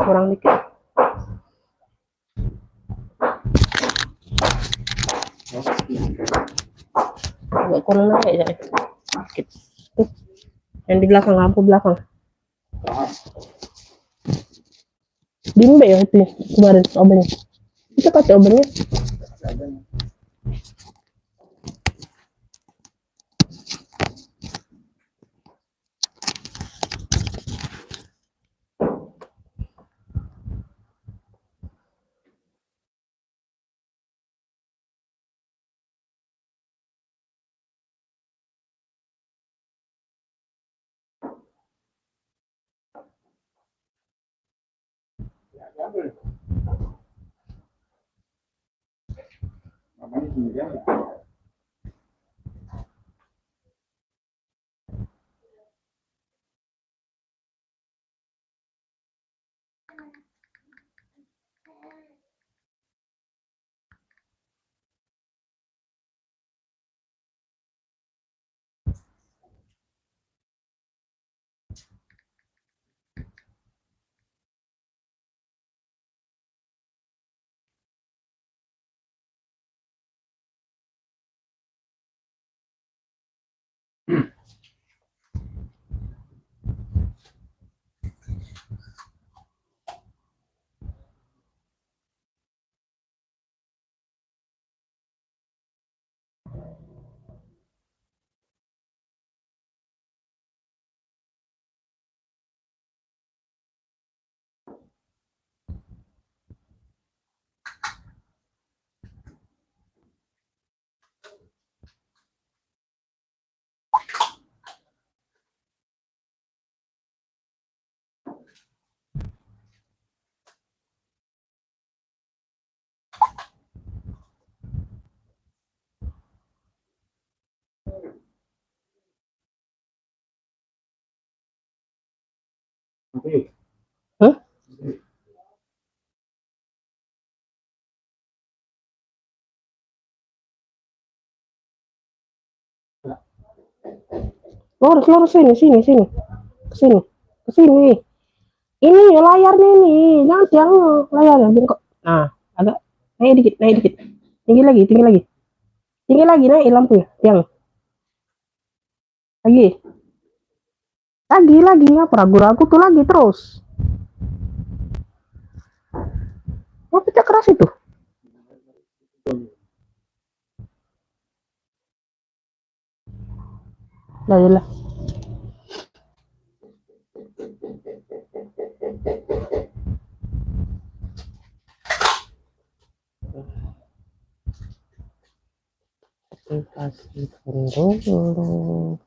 kurang dikit. Agak kurang lagi ya. Dikit. Yang di belakang, lampu belakang. Dimbe ya itu kemarin ovennya. Itu pakai ovennya. Hah? Lurus sini. Kesini. Kesini. Ini layarnya ini. Jangan tiang layarnya bengkok. Nah, agak naik dikit. Tinggi lagi. Tinggi lagi naik lampunya. Tiang. Lagi apa ragu-ragu tuh lagi terus. Mau pecah keras itu. Lah. Kasih dulu.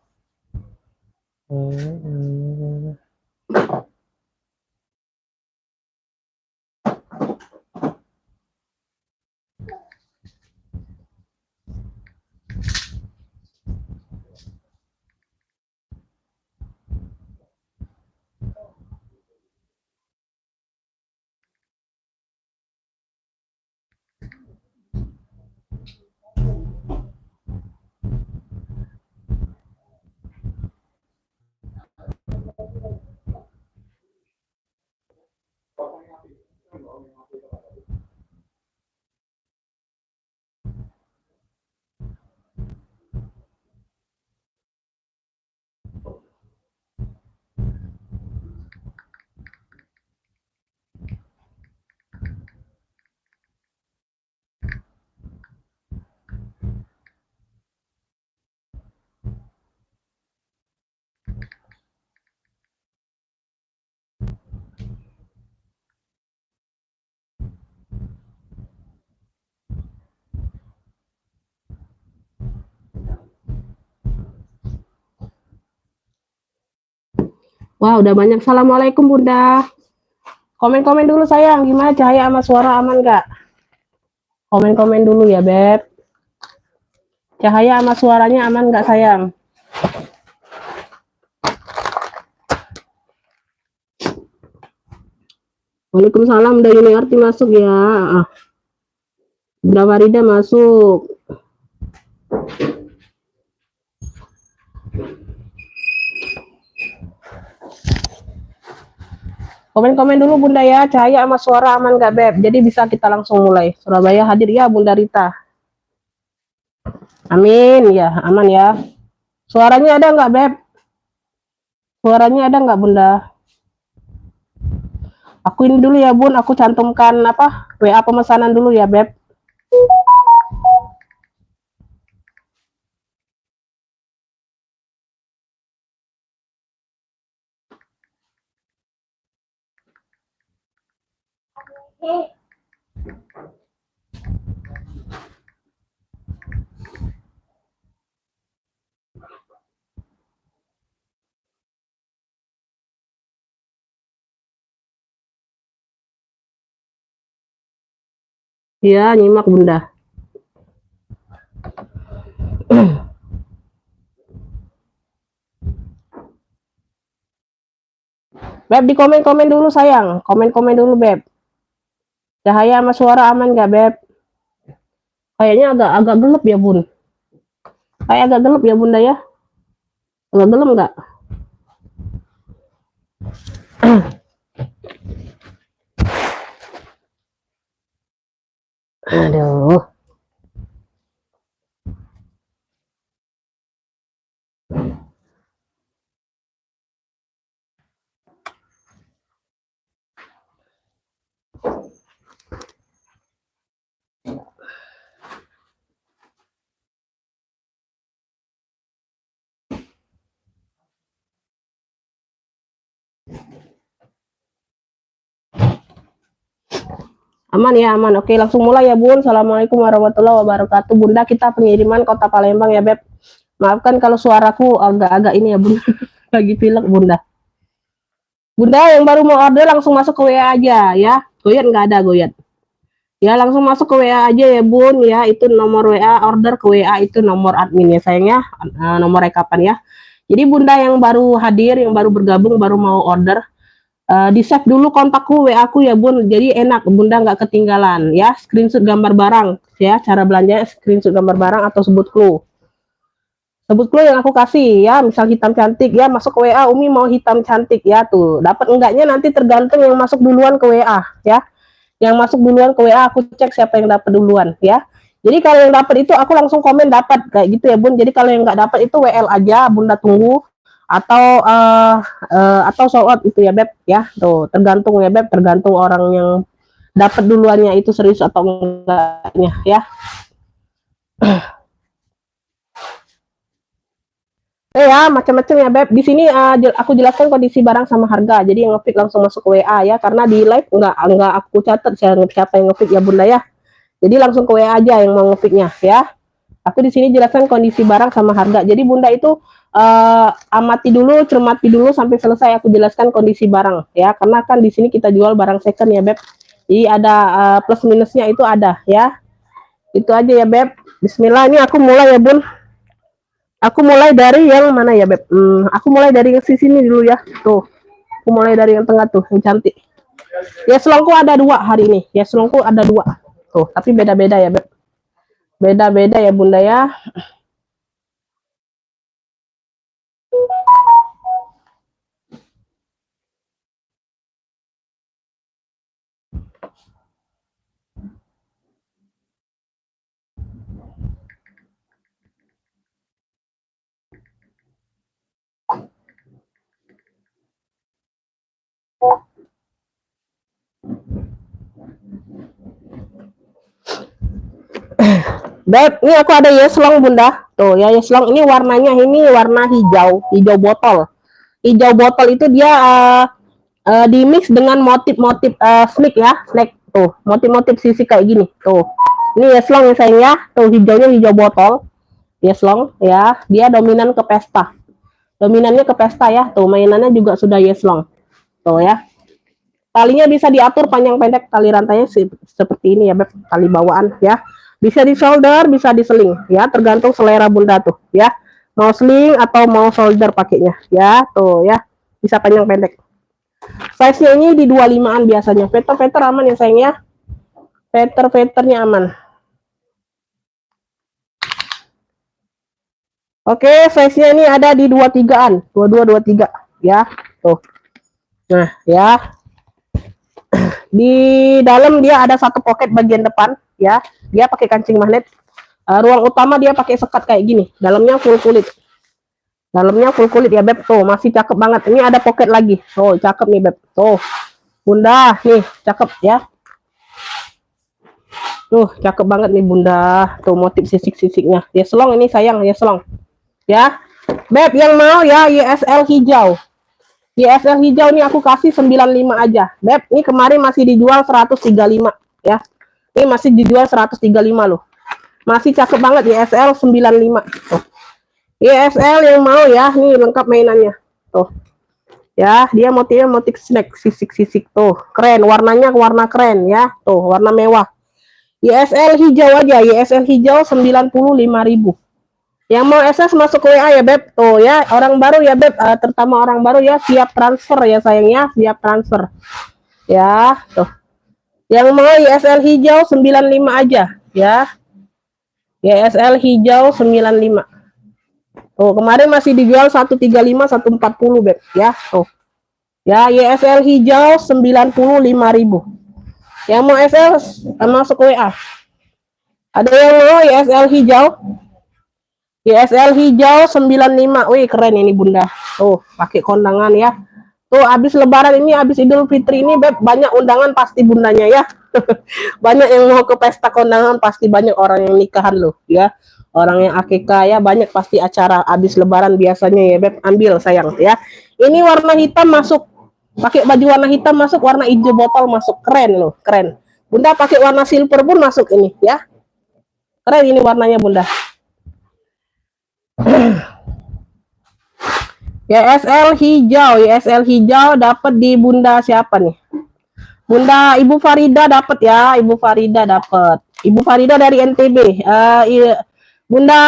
Wah, udah banyak. Assalamualaikum Bunda. Komen-komen dulu sayang, gimana cahaya sama suara aman gak? Komen-komen dulu ya Beb. Cahaya sama suaranya aman gak sayang? Waalaikumsalam, udah ini arti masuk ya. Berapa Rida masuk? Komen-komen dulu Bunda ya, cahaya sama suara aman gak Beb? Jadi bisa kita langsung mulai. Surabaya hadir ya Bunda Rita. Amin ya, aman ya. Suaranya ada nggak Beb? Suaranya ada nggak Bunda? Aku ini dulu ya Bun, aku cantumkan apa WA pemesanan dulu ya Beb. Iya, nyimak Bunda. Beb, di komen-komen dulu sayang. Komen-komen dulu Beb. Cahaya sama suara aman nggak Beb? Kayaknya agak gelap ya Bun. Kayak agak gelap ya Bunda ya. Agak gelap nggak? Aduh. Aman ya, aman. Oke, langsung mulai ya Bun. Assalamualaikum warahmatullahi wabarakatuh. Bunda, kita pengiriman Kota Palembang ya Beb. Maafkan kalau suaraku agak-agak ini ya Bun. Lagi pilek Bunda. Bunda yang baru mau order langsung masuk ke WA aja ya. Goyat nggak ada goyat. Ya langsung masuk ke WA aja ya Bun ya. Itu nomor WA order ke WA itu nomor admin ya sayangnya. Nomor rekapan ya. Jadi Bunda yang baru hadir, yang baru bergabung, baru mau order, di save dulu kontakku WA aku ya Bun. Jadi enak Bunda nggak ketinggalan ya. Screenshot gambar barang ya. Cara belanja screenshot gambar barang atau sebut clue. Sebut clue yang aku kasih ya, misal hitam cantik ya, masuk ke WA Umi mau hitam cantik ya tuh. Dapat enggaknya nanti tergantung yang masuk duluan ke WA ya. Yang masuk duluan ke WA aku cek siapa yang dapat duluan ya. Jadi kalau yang dapat itu aku langsung komen dapat kayak gitu ya Bun. Jadi kalau yang nggak dapat itu WL aja Bunda tunggu atau sold out itu ya Beb ya. Tuh, tergantung ya Beb, tergantung orang yang dapat duluannya itu serius atau enggaknya ya. Ya macam-macam ya Beb. Di sini aku jelaskan kondisi barang sama harga. Jadi yang ngepick langsung masuk ke WA ya. Karena di live nggak aku catat siapa yang ngepick ya Bunda ya. Jadi langsung ke WA aja yang mau ngepicknya ya. Aku di sini jelaskan kondisi barang sama harga. Jadi Bunda itu amati dulu, cermati dulu sampai selesai aku jelaskan kondisi barang ya. Karena kan di sini kita jual barang second ya Beb. Jadi ada plus minusnya itu ada ya. Itu aja ya Beb. Bismillah ini aku mulai ya Bun. Aku mulai dari yang mana ya Beb? Aku mulai dari yang sisi ini dulu ya. Tuh. Aku mulai dari yang tengah tuh, yang cantik. Ya selongku ada dua hari ini. Ya selongku ada dua. Tuh, tapi beda-beda ya Beb. Beda-beda ya Bunda ya. Beb, ini aku ada yeslong Bunda. Tuh ya yeslong ini warnanya ini warna hijau, hijau botol. Hijau botol itu dia di mix dengan motif-motif snake ya, snake tuh, motif-motif sisi kayak gini. Tuh. Ini yeslong ya sayang ya. Tuh hijaunya hijau botol. Yeslong ya, dia dominan ke pesta. Dominannya ke pesta ya. Tuh mainannya juga sudah yeslong. Tuh ya. Talinya bisa diatur panjang pendek, tali rantainya seperti ini ya Beb, tali bawaan ya. Bisa di solder, bisa di seling ya, tergantung selera Bunda tuh ya. Mau sling atau mau solder pakainya ya, tuh ya. Bisa panjang pendek. Size-nya ini di 25-an biasanya. Veter aman ya sayang ya. Veternya aman. Oke, size-nya ini ada di 23-an. 22 23 ya. Tuh. Nah, ya. Di dalam dia ada satu pocket bagian depan, ya. Dia pakai kancing magnet. Ruang utama dia pakai sekat kayak gini. Dalamnya full kulit. Dalamnya full kulit ya, Beb. Tuh, masih cakep banget. Ini ada pocket lagi. Tuh, cakep nih, Beb. Tuh. Bunda, nih, cakep ya. Tuh, cakep banget nih, Bunda. Tuh, motif sisik-sisiknya. Ya, selong ini sayang, ya selong. Ya. Beb, yang mau ya YSL hijau. YSL hijau ini aku kasih 95 aja. Beb, ini kemarin masih dijual 135 ya. Ini masih dijual 135 loh. Masih cakep banget YSL 95. Tuh. YSL yang mau ya, nih lengkap mainannya. Tuh. Ya, dia motifnya motif snack sisik-sisik tuh. Keren, warnanya warna keren ya. Tuh, warna mewah. YSL hijau aja, YSL hijau 95.000. Yang mau SS masuk ke WA ya, Beb. Tuh ya, orang baru ya, Beb. Terutama orang baru ya, siap transfer ya sayangnya, siap transfer. Ya, tuh. Yang mau YSL hijau 95 aja, ya. YSL hijau 95. Tuh, kemarin masih dijual 135, 140, Beb, ya. Tuh. Ya, YSL hijau 95.000. Yang mau SS masuk ke WA. Ada yang mau YSL hijau? YSL hijau 95. Wih, keren ini, Bunda. Tuh, pakai kondangan ya. Tuh, habis lebaran ini, habis Idul Fitri ini, Beb, banyak undangan pasti bundanya ya. Banyak yang mau ke pesta kondangan, pasti banyak orang yang nikahan loh, ya. Orang yang akikah ya, banyak pasti acara habis lebaran biasanya ya, Beb. Ambil sayang ya. Ini warna hitam masuk. Pakai baju warna hitam masuk, warna hijau botol masuk. Keren loh, keren. Bunda pakai warna silver pun masuk ini ya. Keren ini warnanya, Bunda. YSL hijau dapat di Bunda siapa nih? Bunda Ibu Farida dapat ya, Ibu Farida dapat. Ibu Farida dari NTB. Bunda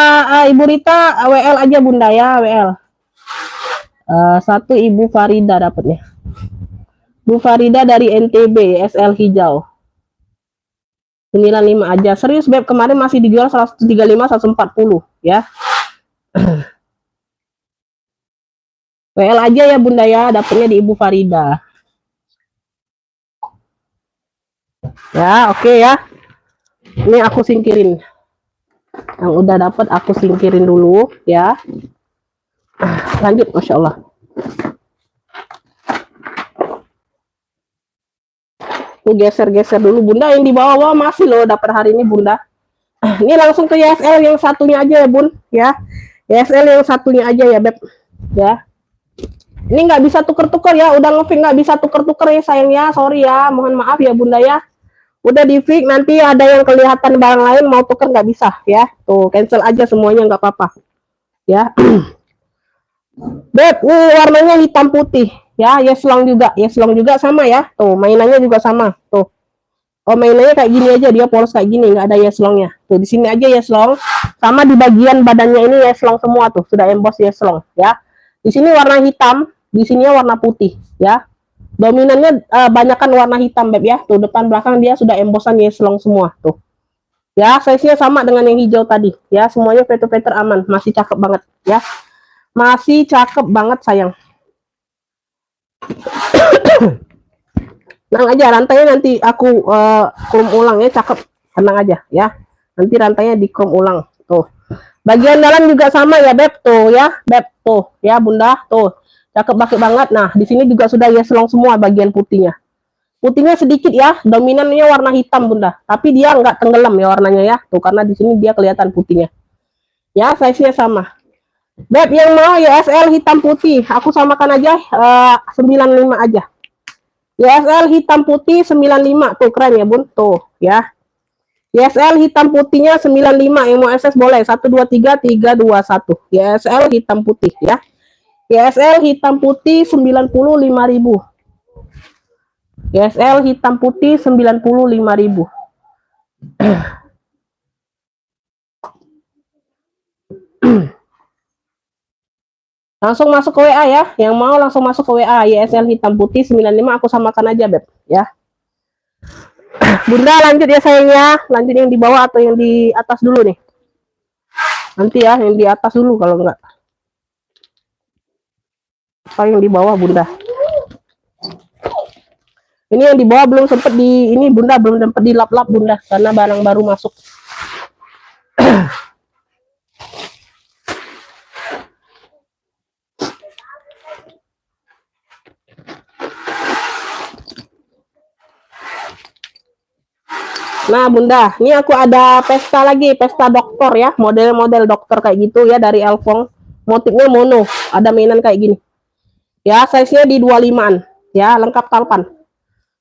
Ibu Rita WL aja Bunda ya, WL. Satu Ibu Farida dapatnya. Bu Farida dari NTB, YSL hijau. 95 aja. Serius, Beb, kemarin masih dijual 135, 140 ya. WL aja ya Bunda ya, dapatnya di Ibu Farida. Ya, oke ya. Ini aku singkirin. Yang udah dapat aku singkirin dulu ya. Lanjut, Masya Allah. Tuh geser-geser dulu Bunda, yang di bawah-bawah masih loh dapat hari ini Bunda. Ini langsung ke YSL yang satunya aja ya Bun ya. YSL yang satunya aja ya, Beb ya. Ini nggak bisa tuker-tuker ya, udah nge-fix nggak bisa tuker-tuker ya sayang ya, sorry ya, mohon maaf ya Bunda ya. Udah di fix, nanti ada yang kelihatan barang lain mau tuker nggak bisa ya. Tuh cancel aja semuanya nggak apa-apa ya. Beb, ini warnanya hitam putih ya, Yeslong juga sama ya. Tuh mainannya juga sama tuh. Oh mainannya kayak gini aja, dia polos kayak gini, nggak ada Yeslongnya. Tuh di sini aja Yeslong, sama di bagian badannya ini Yeslong semua tuh, sudah emboss Yeslong ya. Di sini warna hitam, di sini warna putih ya. Dominannya banyakkan warna hitam, Beb ya. Tuh depan belakang dia sudah embossan Yeslong semua tuh. Ya, size-nya sama dengan yang hijau tadi ya, semuanya veter-veter aman, masih cakep banget ya. Masih cakep banget sayang. Tenang aja, rantainya nanti aku chrome ulang ya, cakep. Tenang aja ya. Nanti rantainya di chrome ulang. Tuh. Bagian dalam juga sama ya, Beb. Tuh ya, Beb. Tuh ya, Bunda. Tuh. Cakep banget. Nah, di sini juga sudah Yeslong semua bagian putihnya. Putihnya sedikit ya, dominannya warna hitam, Bunda. Tapi dia nggak tenggelam ya warnanya ya. Tuh, karena di sini dia kelihatan putihnya. Ya, size-nya sama. Beb, yang mau YSL hitam putih, aku samakan aja 95 aja. YSL hitam putih 95, tuh keren ya Bun, tuh ya. YSL hitam putihnya 95, yang mau SS boleh, 123 321. YSL hitam putih ya. YSL hitam putih 95.000. YSL hitam putih 95.000. Langsung masuk ke WA ya, yang mau langsung masuk ke WA. YSL hitam putih 95, aku samakan aja Beb ya. Bunda lanjut ya sayangnya, lanjut yang di bawah atau yang di atas dulu nih? Nanti ya yang di atas dulu kalau enggak. Apa yang di bawah Bunda? Ini yang di bawah belum sempet di ini Bunda, belum sempet dilap-lap Bunda karena barang baru masuk. Nah Bunda, ini aku ada pesta lagi, pesta dokter ya, model-model dokter kayak gitu ya dari Elfong. Motifnya mono, ada mainan kayak gini. Ya, size-nya di 25-an. Ya, lengkap talpan.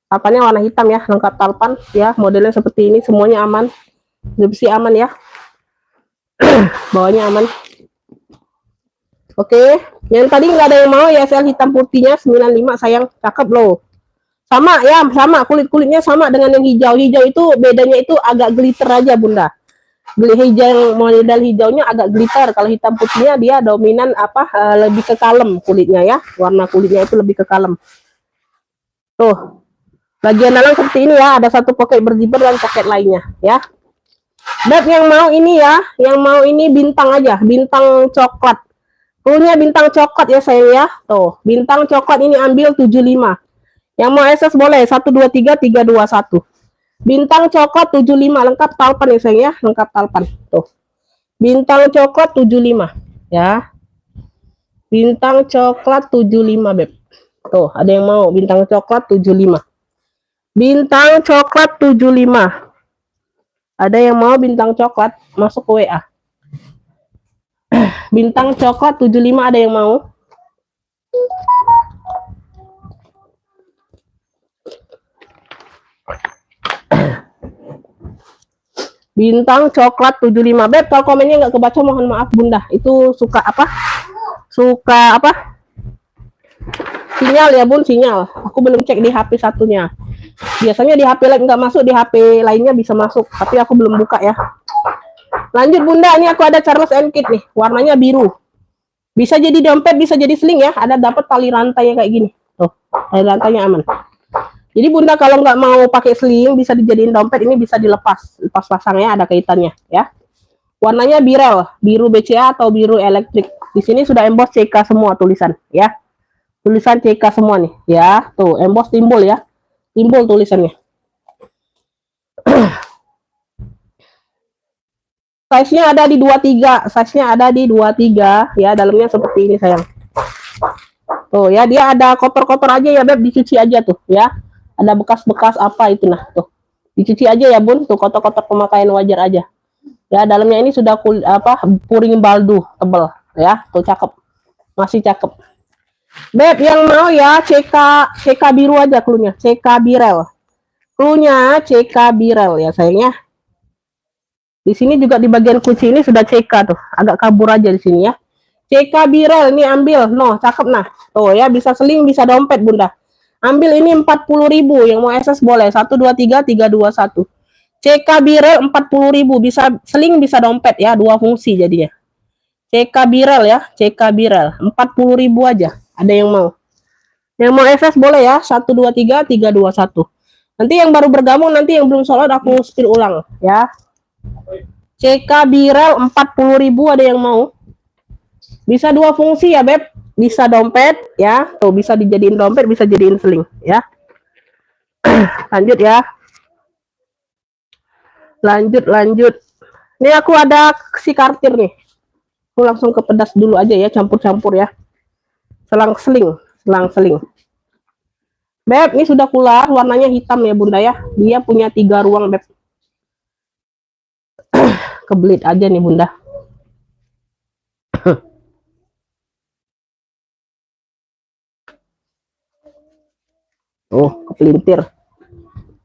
Talpannya warna hitam ya, lengkap talpan ya, modelnya seperti ini, semuanya aman. Besi aman ya. Bawahnya aman. Oke, yang tadi nggak ada yang mau ya, sel hitam putihnya 95 sayang, cakep loh. Sama ya, sama kulit-kulitnya sama dengan yang hijau. Hijau itu bedanya itu agak glitter aja Bunda. Hijau, model hijaunya agak glitter. Kalau hitam putihnya dia dominan apa? Lebih ke kalem kulitnya ya. Warna kulitnya itu lebih ke kalem. Tuh. Bagian dalam seperti ini ya. Ada satu pocket berziper dan pocket lainnya ya. Dan yang mau ini ya, yang mau ini bintang aja, bintang coklat. Punya bintang coklat ya sayang ya. Tuh, bintang coklat ini ambil 75. Yang mau SS boleh 123 321. Bintang coklat 75 lengkap talpan ya sayang ya, lengkap talpan. Tuh. Bintang coklat 75 ya. Bintang coklat 75 Beb. Tuh, ada yang mau bintang coklat 75. Bintang coklat 75. Ada yang mau bintang coklat masuk ke WA. Bintang coklat 75 ada yang mau? Bintang coklat 75. Beb, kalau komennya nggak kebaca mohon maaf Bunda. Itu suka apa? Suka apa? Sinyal ya Bun, sinyal. Aku belum cek di HP satunya. Biasanya di HP lain nggak masuk, di HP lainnya bisa masuk. Tapi aku belum buka ya. Lanjut Bunda, ini aku ada Charles & Kit nih. Warnanya biru. Bisa jadi dompet, bisa jadi sling ya. Ada dapat tali rantai kayak gini. Tuh, tali rantainya aman. Jadi Bunda kalau nggak mau pakai sling, bisa dijadiin dompet, ini bisa dilepas. Lepas pasangnya ada kaitannya ya. Warnanya birel, biru BCA atau biru elektrik. Di sini sudah emboss CK semua tulisan ya. Tulisan CK semua nih ya. Tuh, emboss timbul ya. Timbul tulisannya. Size-nya ada di 23, size-nya ada di 23 ya, dalamnya seperti ini sayang. Tuh ya, dia ada kotor-kotor aja ya Beb, dicuci aja tuh ya. Ada bekas-bekas apa itu nah tuh. Dicuci aja ya Bun, tuh kotor-kotor pemakaian wajar aja. Ya, dalamnya ini sudah puring baldu tebel ya, tuh cakep. Masih cakep. Beb, yang mau ya CK biru aja klunya, CK birel. Klunya CK birel ya sayangnya. Di sini juga di bagian kunci ini sudah CK tuh, agak kabur aja di sini ya. CK birel ini ambil, no cakep nah. Tuh ya, bisa seling, bisa dompet Bunda. Ambil ini 40.000, yang mau SS boleh 123 321. CK birel 40.000, bisa seling bisa dompet ya, dua fungsi jadinya. CK birel ya, CK birel 40.000 aja. Ada yang mau? Yang mau SS boleh ya, 123 321. Nanti yang baru bergabung, nanti yang belum sholat aku spill ulang ya. CK birel 40.000 ada yang mau? Bisa dua fungsi ya Beb, bisa dompet ya, tuh bisa dijadiin dompet, bisa jadiin seling ya. Lanjut ya. Lanjut. Ini aku ada si kartir nih. Aku langsung ke pedas dulu aja ya, campur-campur ya. Selang seling. Beb, ini sudah keluar, warnanya hitam ya Bunda ya. Dia punya 3 ruang Beb. Kebelit aja nih Bunda. Oh, kepelintir.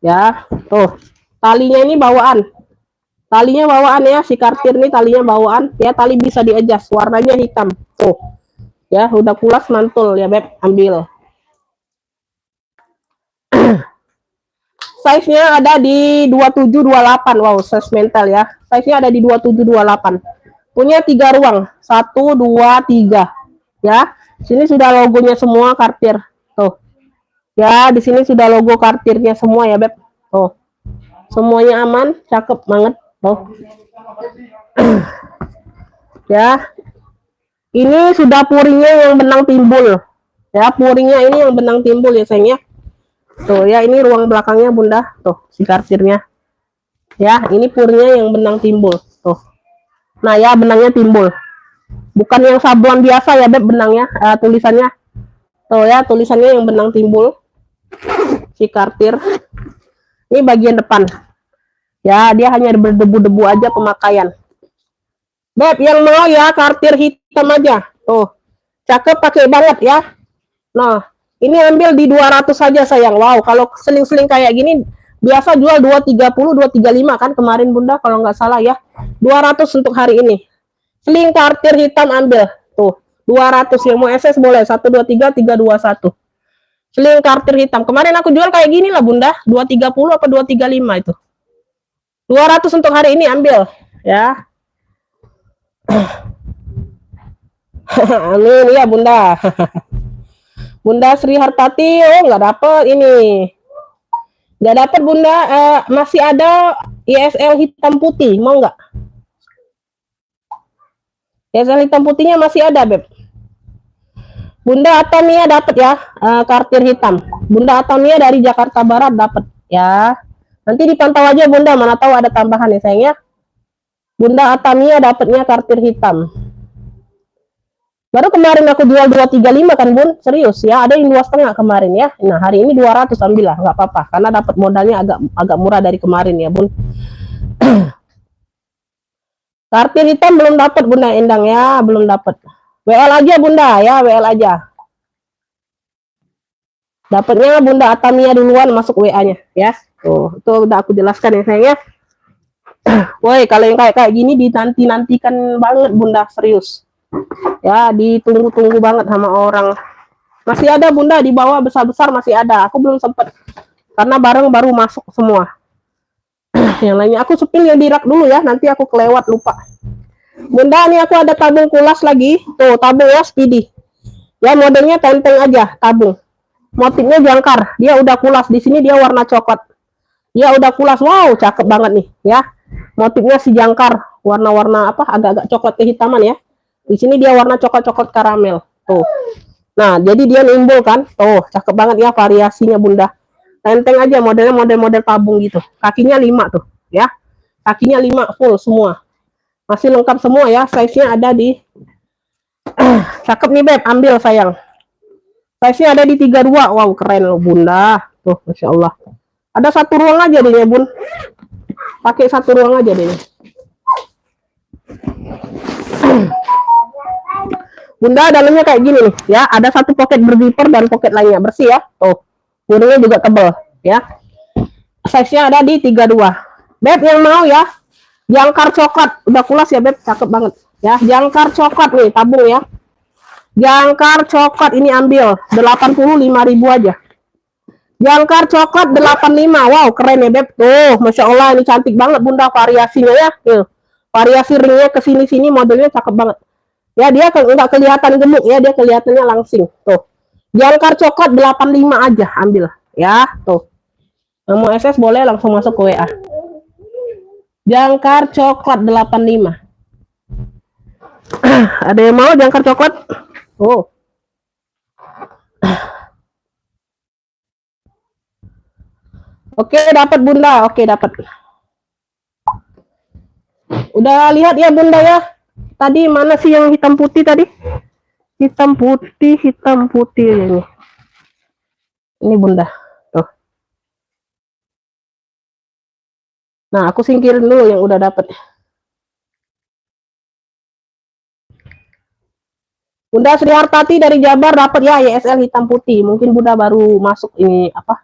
Ya, tuh. Talinya ini bawaan. Talinya bawaan ya, si kartir ini talinya bawaan. Ya, tali bisa di-adjust, warnanya hitam. Tuh. Ya, udah pulas mantul ya Beb, ambil. Size-nya ada di 2728. Wow, size mental ya. Size-nya ada di 2728. Punya 3 ruang. 1 2 3. Ya. Sini sudah logonya semua kartir. Tuh. Ya, di sini sudah logo kartirnya semua ya, Beb. Tuh. Semuanya aman, cakep banget. Tuh. Ya. Ini sudah puringnya yang benang timbul. Ya, puringnya ini yang benang timbul ya, sayangnya. Tuh ya, ini ruang belakangnya Bunda. Tuh si kartirnya. Ya, ini purnya yang benang timbul. Tuh. Nah ya, benangnya timbul. Bukan yang sablon biasa ya Beb, benangnya, tulisannya. Tuh ya, tulisannya yang benang timbul. Si kartir. Ini bagian depan. Ya, dia hanya berdebu-debu aja pemakaian. Beb, yang mau ya kartir hitam aja. Tuh. Cakep, pakai banget ya. Nah, ini ambil di 200 saja sayang. Wow, kalau seling-seling kayak gini biasa jual 230, 235 kan kemarin Bunda kalau nggak salah ya. 200 untuk hari ini. Seling kartir hitam ambil. Tuh, 200 yang mau SS boleh. 123 321. Seling kartir hitam. Kemarin aku jual kayak gini lah Bunda, 230 apa 235 itu. 200 untuk hari ini ambil ya. Amin ya Bunda. Bunda Sri Hartati, oh nggak dapet ini. Nggak dapet Bunda, masih ada ISL hitam putih, mau nggak? ISL hitam putihnya masih ada Beb. Bunda Atamia dapat ya, kartir hitam. Bunda Atamia dari Jakarta Barat dapat ya. Nanti dipantau aja Bunda, mana tahu ada tambahan ya sayang ya. Bunda Atamia dapatnya kartir hitam. Baru kemarin aku jual 235 kan Bun, serius ya, ada yang 2,5 kemarin ya. Nah hari ini 200 ambil lah, nggak apa-apa, karena dapat modalnya agak murah dari kemarin ya Bun. Kartir hitam belum dapat Bunda Endang ya, belum dapat. WL aja Bunda ya, WL aja. Dapatnya Bunda Atamia duluan masuk WA-nya ya. Tuh, itu udah aku jelaskan ya sayang ya. Woi, kalau yang kayak gini dinanti-nantikan banget Bunda, serius. Ya, ditunggu-tunggu banget sama orang. Masih ada Bunda di bawah besar-besar masih ada. Aku belum sempat karena barang baru masuk semua. Yang lainnya aku sepil yang di rak dulu ya, nanti aku kelewat lupa. Bunda, ini aku ada tabung kulas lagi. Tuh, tabung ya Speedy. Ya, modelnya tenteng aja, tabung. Motifnya jangkar. Dia udah kulas. Di sini dia warna coklat. Dia udah kulas. Wow, cakep banget nih ya. Motifnya si jangkar, warna-warna apa? Agak-agak coklat kehitaman ya. Di sini dia warna coklat-coklat karamel. Tuh. Nah, jadi dia nimbul kan? Tuh, cakep banget ya variasinya Bunda. Tenteng aja modelnya model-model tabung gitu. Kakinya 5 tuh, ya. Kakinya 5 full semua. Masih lengkap semua ya. Size-nya ada di cakep nih Beb, ambil sayang. Size-nya ada di 32. Wow, keren loh Bunda. Tuh, Masya Allah. Ada satu ruang aja deh ya Bun. Pakai satu ruang aja deh. Bunda dalamnya kayak gini nih ya, ada satu pocket berzipper dan pocket lainnya bersih ya. Tuh, bodinya juga tebal ya. Size-nya ada di 32. Beb yang mau ya, jangkar coklat udah kulas ya Beb, cakep banget ya. Jangkar coklat nih tabung ya. Jangkar coklat ini ambil 85.000 aja. Jangkar coklat 85. Wow, keren ya Beb. Tuh, Masya Allah ini cantik banget Bunda variasinya ya. Tuh, variasi ringnya ke sini-sini modelnya cakep banget. Ya, dia nggak kelihatan gemuk ya, dia kelihatannya langsing. Tuh. Jangkar coklat 85 aja ambil ya. Tuh. Yang mau SS boleh langsung masuk ke WA. Jangkar coklat 85. Ada yang mau jangkar coklat? Oh. Oke, dapat Bunda. Oke, dapat. Udah lihat ya Bunda ya. Tadi mana sih yang hitam putih tadi? Hitam putih ini. Ini Bunda. Tuh. Nah, aku singkirin dulu yang udah dapat. Bunda Sri Hartati dari Jabar dapat ya YSL hitam putih. Mungkin Bunda baru masuk ini apa?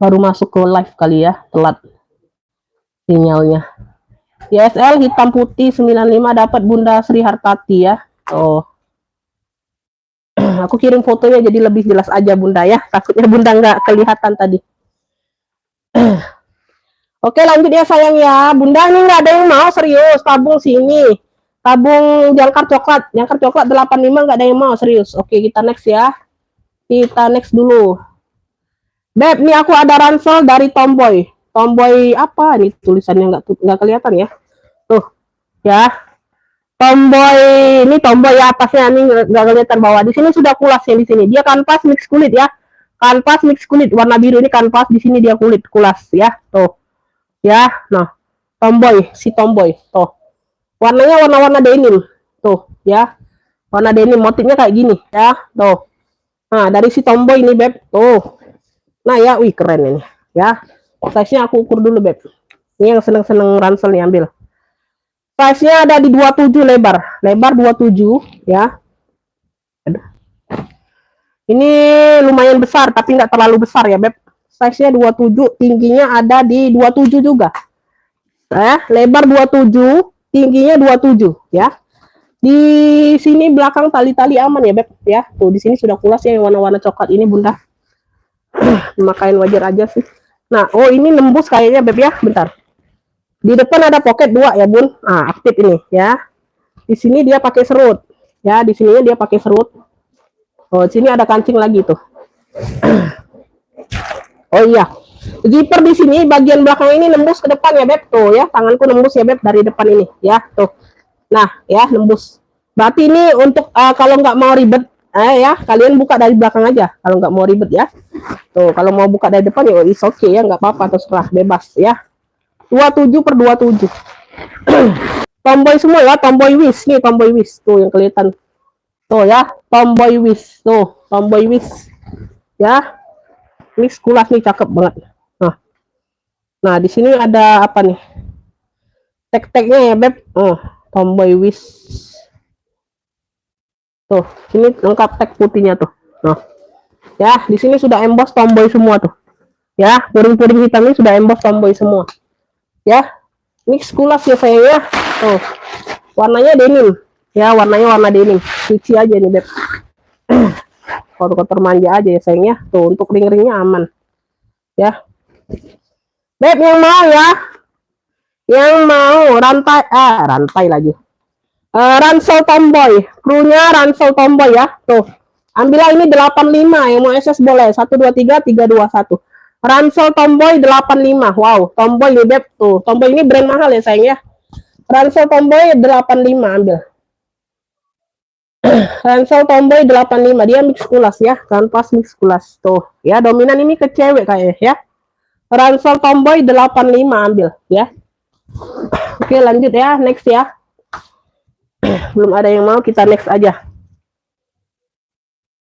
Baru masuk ke live kali ya, telat sinyalnya. YSL hitam putih 95 dapat Bunda Sri Hartati ya. Oh. Aku kirim fotonya jadi lebih jelas aja Bunda ya. Takutnya Bunda nggak kelihatan tadi. Oke, lanjut ya sayang ya. Bunda ini nggak ada yang mau serius tabung sini. Tabung jangkar coklat 85 nggak ada yang mau serius. Oke, kita next ya. Kita next dulu. Beb, ini aku ada ransel dari Tomboy. Tomboy apa nih tulisannya nggak kelihatan ya? Tuh, ya. Tomboy ini tomboy ya atasnya ini nggak kelihatan bawah. Di sini sudah kulas ya di sini. Dia kanvas mix kulit ya. Kanvas mix kulit warna biru ini kanvas, di sini dia kulit kulas ya. Tuh. Ya, nah. Tomboy, si tomboy. Tuh. Warnanya warna-warna denim. Tuh, ya. Warna denim motifnya kayak gini ya. Tuh. Nah, dari si tomboy ini, Beb. Tuh. Nah, ya, wih keren ini. Ya. Size-nya aku ukur dulu, Beb. Ini yang seneng-seneng ransel nih ambil. Size-nya ada di 27 lebar. Lebar 27 ya. Ini lumayan besar tapi nggak terlalu besar ya, Beb. Size-nya 27, tingginya ada di 27 juga. Lebar 27, tingginya 27 ya. Di sini belakang tali-tali aman ya, Beb ya. Tuh di sini sudah kulas ya yang warna-warna coklat ini, Bunda. Makain wajar aja sih. Nah, oh ini nembus kayaknya, Beb ya. Bentar. Di depan ada pocket 2 ya, Bun. Ah, aktif ini ya. Di sini dia pakai serut. Ya, di sininya dia pakai serut. Oh, sini ada kancing lagi tuh. Oh iya. Zipper di sini bagian belakang ini nembus ke depan ya, Beb. Tuh ya, tanganku nembus ya, Beb, dari depan ini ya. Tuh. Nah, ya nembus. Berarti ini untuk kalau nggak mau ribet ya, kalian buka dari belakang aja kalau nggak mau ribet ya. Tuh, kalau mau buka dari depan ya is okay ya, nggak apa-apa, terserah, bebas ya. 27/27. Tomboy semua ya, tomboy wish nih, tomboy wish tuh yang kelihatan. Tuh ya, tomboy wish. Tuh, tomboy wish. Ya. Ini kulas nih cakep banget. Nah, di sini ada apa nih? Tag-tagnya ya, Beb. Oh, tomboy wish. Tuh, sini lengkap tag putihnya tuh. Nah. Ya, di sini sudah emboss tomboy semua tuh. Ya, puring-puring hitam ini sudah emboss tomboy semua. Ya. Mix kulas ya sayangnya. Tuh. Warnanya denim. Ya, warnanya warna denim. Cuci aja nih, Beb. Kotor-kotor manja aja ya sayangnya. Tuh, untuk ring-ringnya aman. Ya. Beb yang mau ya. Yang mau rantai lagi. Ransel tomboy. Krunya ransel tomboy ya. Tuh. Ambillah ini 85 yang mau SS boleh. 123 321. Ransel tomboy 85. Wow, tomboy nih, Beb. Tuh, tomboy ini brand mahal ya sayang ya. Ransel tomboy 85 ambil. Ransel tomboy 85, dia mix kulas ya, kanvas mix kulas. Tuh, ya dominan ini ke cewek kayaknya ya. Ransel tomboy 85 ambil ya. Oke, lanjut ya, next ya. Belum ada yang mau, kita next aja.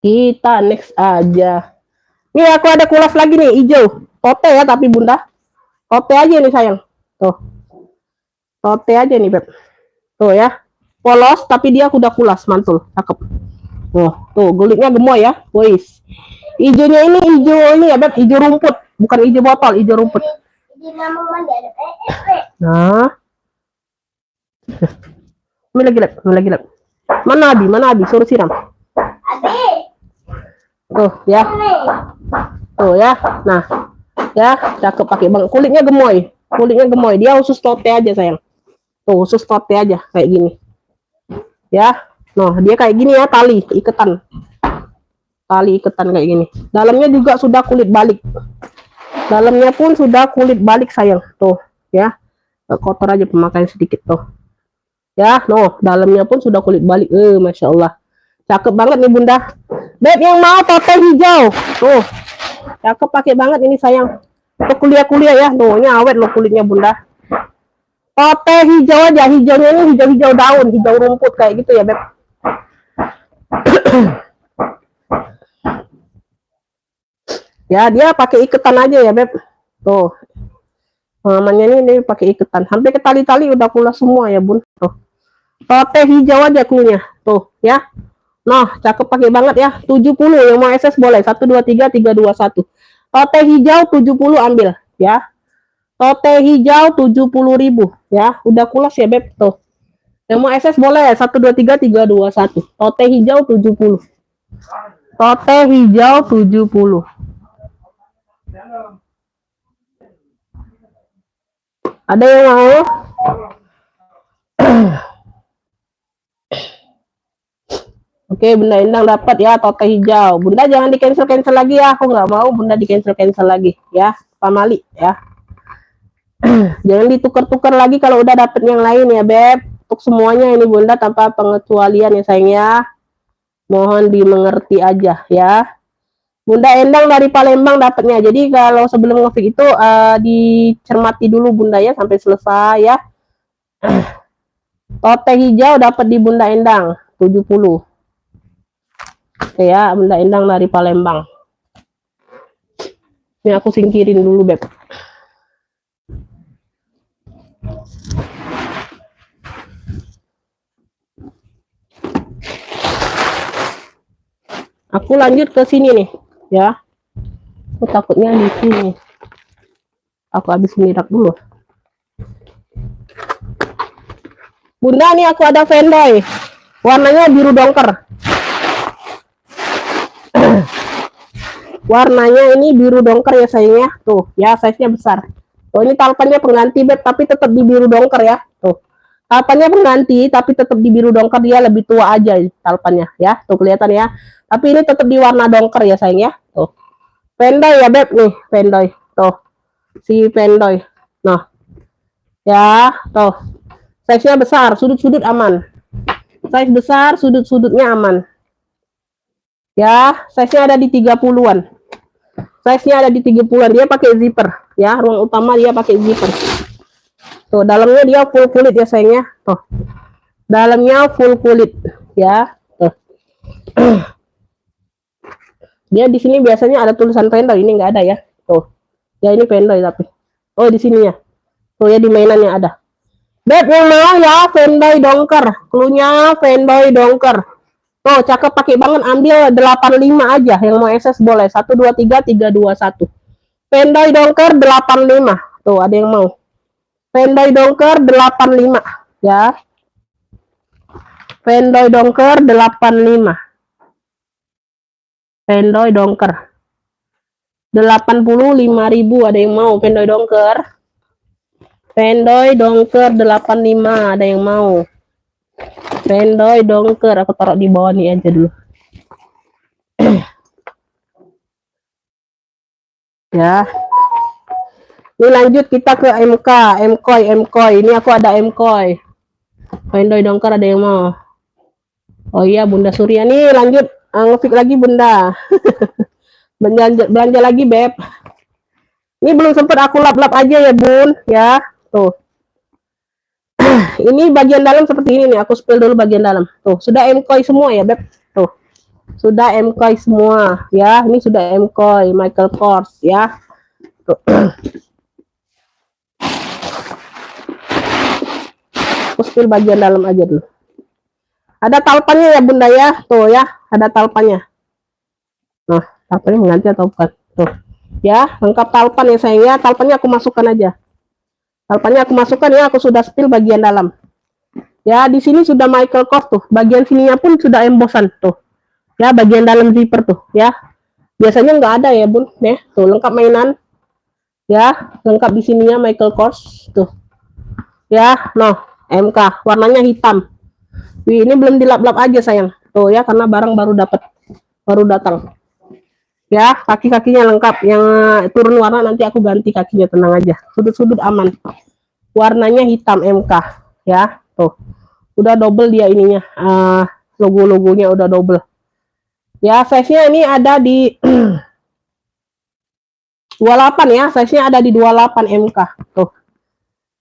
Kita next aja. Nih aku ada kulas lagi nih, hijau. Tote ya tapi Bunda. Tote aja nih sayang. Tuh. Tote aja nih, Beb. Tuh ya. Polos tapi dia udah kulas, mantul, cakep. Tuh gulitnya gemoy ya, guys. Hijaunya ini hijau ini ya, Beb, hijau rumput, bukan hijau botol, hijau rumput. Nah. Ini lagi, Lab. Mana Abi, suruh siram. Tuh ya. Tuh ya. Nah. Ya, cakep pakai bang. Kulitnya gemoy. Dia khusus tote aja, sayang. Tuh, khusus tote aja kayak gini. Ya. Nah, dia kayak gini ya, tali iketan kayak gini. Dalamnya juga sudah kulit balik. Dalamnya pun sudah kulit balik sayang. Tuh, ya. Kotor aja pemakaian sedikit tuh. Ya, dalamnya pun sudah kulit balik. Masya Allah. Cakep banget nih Bunda. Beb yang mau tote hijau. Tuh. Cakep pakai banget ini sayang. Untuk kuliah-kuliah ya. Tuh, ini awet loh kulitnya Bunda. Tote hijau aja. Hijaunya ini hijau-hijau daun, hijau rumput kayak gitu ya, Beb. Ya, dia pakai iketan aja ya, Beb. Tuh. Namanya ini pakai iketan. Hampir ke tali-tali udah kulas semua ya, Bun. Tuh. Tote hijau aja kulinya. Tuh, ya. Nah, cakep pakai banget ya. 70 yang mau SS boleh. 123 321. Tote hijau 70 ambil ya. Tote hijau 70.000 ya. Udah kulas ya, Beb. Tuh. Yang mau SS boleh 123 321. Tote hijau 70. Tote hijau 70. Ada yang mau? Oke, Bunda Endang dapat ya tote hijau. Bunda jangan di cancel lagi ya. Aku nggak mau Bunda di cancel lagi ya. Pamali ya. Jangan ditukar-tukar lagi kalau udah dapet yang lain ya, Beb. Untuk semuanya ini Bunda tanpa pengecualian ya sayangnya. Mohon dimengerti aja ya. Bunda Endang dari Palembang dapatnya. Jadi kalau sebelum nge-fix itu dicermati dulu Bunda ya sampai selesai ya. Tote hijau dapat di Bunda Endang 70. Oke ya, Bunda Endang dari Palembang. Ini aku singkirin dulu, Beb. Aku lanjut ke sini nih, ya. Aku takutnya di sini. Aku habis mirak dulu. Bunda, nih aku ada Vendoy. Warnanya biru dongker. Warnanya ini biru dongker ya sayangnya. Tuh, ya size-nya besar. Oh, ini talpannya pengganti, Beb, tapi tetap di biru dongker ya. Tuh. Talpannya pengganti, tapi tetap di biru dongker, dia lebih tua aja talpannya ya. Tuh kelihatan ya. Tapi ini tetap di warna dongker ya sayang ya. Tuh. Vendoy ya, Beb, nih, Vendoy. Tuh. Si Vendoy. Nah. Ya, tuh. Size-nya besar, sudut-sudut aman. Size besar, sudut-sudutnya aman. Ya, size-nya ada di 30-an. Size-nya ada di 30-an. Dia pakai zipper, ya. Ruang utama dia pakai zipper. Tuh, dalamnya dia full kulit ya sayangnya. Tuh. Dalamnya full kulit, ya. Tuh. Dia di sini biasanya ada tulisan Vendoy, ini enggak ada ya. Tuh. Ya ini Vendoy tapi. Oh, di sininya. Tuh ya di mainannya ada. Beb yang mau ya Vendoy dongker. Cluenya Vendoy dongker. Tuh, cakep pakai banget, ambil 85 aja. Yang mau SS boleh. 1 2 3 3 2 1. Vendoy dongker 85. Tuh, ada yang mau. Vendoy dongker 85 ya. Vendoy dongker 85. Vendoy dongker 85.000, ada yang mau Vendoy dongker. Vendoy dongker 85, ada yang mau. Vendoy dongker, aku taruh di bawah nih aja dulu. Ya. Ini lanjut kita ke MK, MKOI. Ini aku ada MKOI. Vendoy dongker, ada yang mau. Oh iya, Bunda Surya nih lanjut ngefik lagi Bunda. belanja lagi, Beb. Ini belum sempat aku lap-lap aja ya, Bun, ya. Tuh. Ini bagian dalam seperti ini nih, aku spill dulu bagian dalam. Tuh, sudah MKOI semua ya, Beb. Tuh. Sudah MKOI semua, ya. Ini sudah MKOI Michael Kors, ya. Tuh. Aku spill bagian dalam aja dulu. Ada talpannya ya Bunda ya, tuh ya, ada talpannya. Nah, talpannya mengganti atau bukan? Tuh, ya, lengkap talpan ya sayang ya. Talpannya aku masukkan aja. Talpannya aku masukkan ya, aku sudah spill bagian dalam. Ya, di sini sudah Michael Kors tuh. Bagian sininya pun sudah embossan tuh. Ya, bagian dalam zipper tuh, ya. Biasanya nggak ada ya Bun, ya. Tuh lengkap mainan. Ya, lengkap di sininya Michael Kors tuh. Ya, noh, MK, warnanya hitam. Wih, ini belum dilap-lap aja sayang. Tuh ya, karena barang baru datang. Ya, kaki-kakinya lengkap. Yang turun warna nanti aku ganti kakinya, tenang aja. Sudut-sudut aman. Warnanya hitam MK, ya. Tuh. Udah double dia ininya. Logo-logonya udah double. Ya, size-nya ini ada di 28 ya. Size-nya ada di 28 MK. Tuh.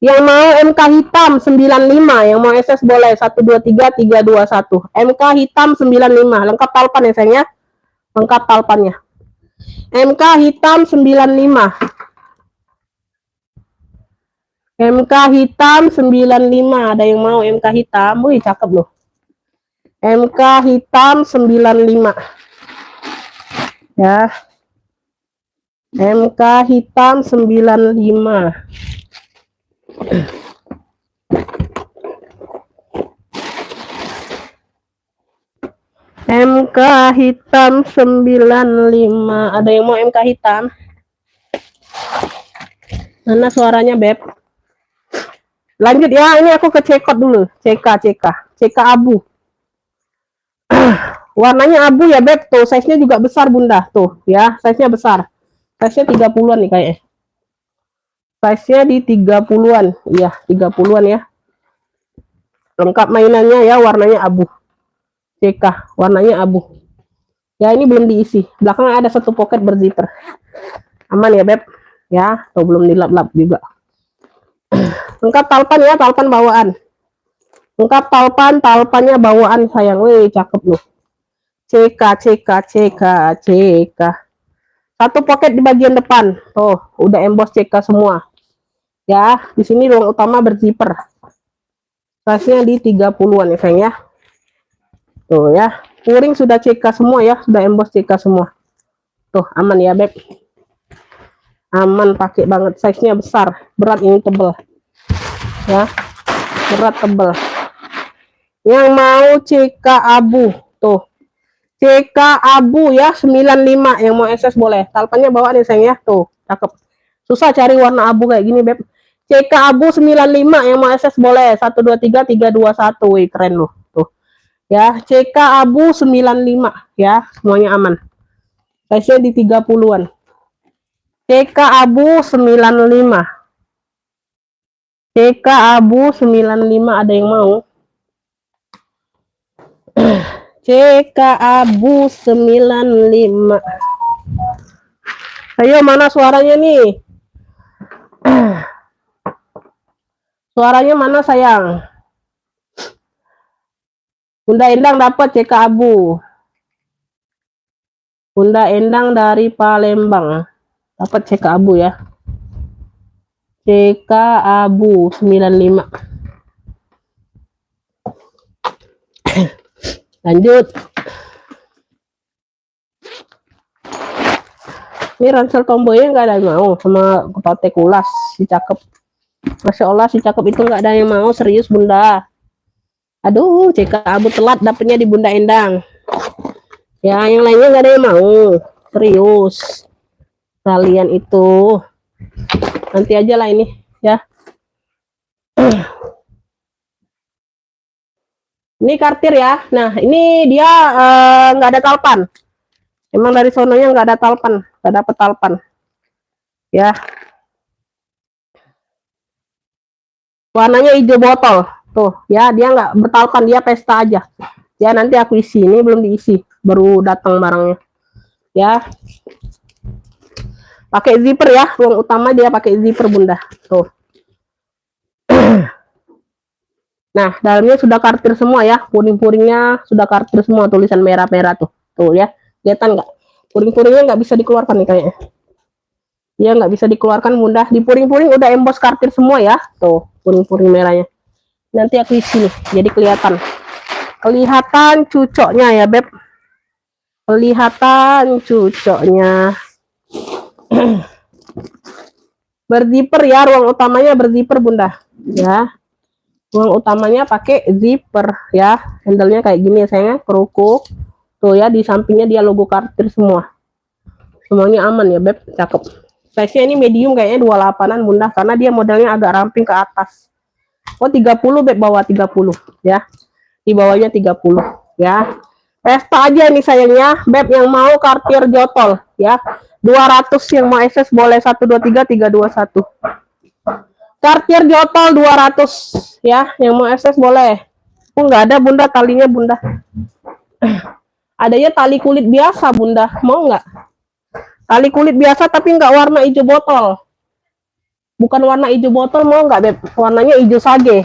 Yang mau MK hitam 95, yang mau SS boleh 1 2 3 3 2 1. MK hitam 95, lengkap talpan ya sayangnya. Lengkap talpannya. MK hitam 95. MK hitam 95, ada yang mau MK hitam? Wih, cakep loh. MK hitam 95. Ya. MK hitam 95. MK hitam 95. Ada yang mau MK hitam? Mana suaranya, Beb? Lanjut ya, ini aku ke cekot dulu. CK abu. Warnanya abu ya, Beb. Tuh, size-nya juga besar, Bunda. Tuh, ya, size-nya besar. Size-nya 30-an nih kayaknya. Size-nya di 30-an. Iya, 30-an ya. Lengkap mainannya ya, warnanya abu. CK, warnanya abu. Ya, ini belum diisi. Belakang ada satu pocket berzipper. Aman ya, Beb. Ya, tuh belum dilap-lap juga. Lengkap talpan ya, talpan bawaan. Lengkap talpan, talpannya bawaan sayang. Wih, cakep loh. CK, CK, CK, CK. Satu pocket di bagian depan. Tuh, udah emboss CK semua. Ya, di sini ruang utama berzipper. Size-nya di 30-an ya, sayang ya. Tuh ya. Puring sudah CK semua ya, sudah emboss CK semua. Tuh, aman ya, Beb. Aman, pakai banget. Size-nya besar, berat ini tebel. Ya. Berat tebel. Yang mau CK abu, tuh. CK abu ya, 95. Yang mau SS boleh. Talpannya bawa nih sayang ya, tuh. Cakep. Susah cari warna abu kayak gini, Beb. CK abu 95 yang mau SS boleh. 123 321. Wih, keren loh. Tuh. Ya, CK abu 95 ya, semuanya aman. Size-nya di 30-an. CK abu 95. CK abu 95 ada yang mau? CK abu 95. Ayo, mana suaranya nih? Suaranya mana sayang? Bunda Endang dapat CK abu. Bunda Endang dari Palembang dapat CK abu ya. CK abu 95. Lanjut. Ini ransel tomboynya nggak ada yang mau, sama kepala kulas si cakep. Masya Allah, si cakep itu nggak ada yang mau, serius Bunda. Aduh, CK abu telat dapetnya di Bunda Endang. Ya, yang lainnya nggak ada yang mau, serius. Kalian itu nanti aja lah ini ya. Ini kartir ya. Nah, ini dia nggak ada talpan. Emang dari sononya nggak ada talpan, nggak dapet talpan. Ya. Warnanya hijau botol. Tuh, ya dia nggak bertalpan, dia pesta aja. Ya, nanti aku isi. Ini belum diisi, baru datang barangnya. Ya. Pakai zipper ya, ruang utama dia pakai zipper Bunda. Tuh. Nah, dalamnya sudah kartir semua ya. Puring-puringnya sudah kartir semua, tulisan merah-merah tuh. Tuh ya. Kelihatan nggak? Puring-puringnya nggak bisa dikeluarkan nih kayaknya. Dia nggak bisa dikeluarkan Bunda. Di puring-puring udah emboss kartir semua ya. Tuh, puring-puring merahnya. Nanti aku isi nih, jadi kelihatan. Kelihatan cucoknya ya, Beb. Kelihatan cucoknya. Berzipper ya, ruang utamanya berzipper Bunda. Ya. Ruang utamanya pakai zipper ya. Handle-nya kayak gini ya sayangnya, kerukuk. Tuh ya, di sampingnya dia logo kartir semua. Semuanya aman ya, Beb. Cakep. Size-nya ini medium kayaknya 28-an Bunda, karena dia modelnya agak ramping ke atas. Oh, 30 Beb, bawah 30 ya. Di bawahnya 30 ya. Pesta aja nih sayangnya, Beb yang mau kartir jotol ya. 200 yang mau SS boleh 123 321. Kartir jotol 200 ya, yang mau SS boleh. Oh, nggak ada Bunda talinya Bunda. Adanya tali kulit biasa Bunda, mau nggak? Tali kulit biasa tapi nggak warna hijau botol. Bukan warna hijau botol, mau nggak Beb? Warnanya hijau sage.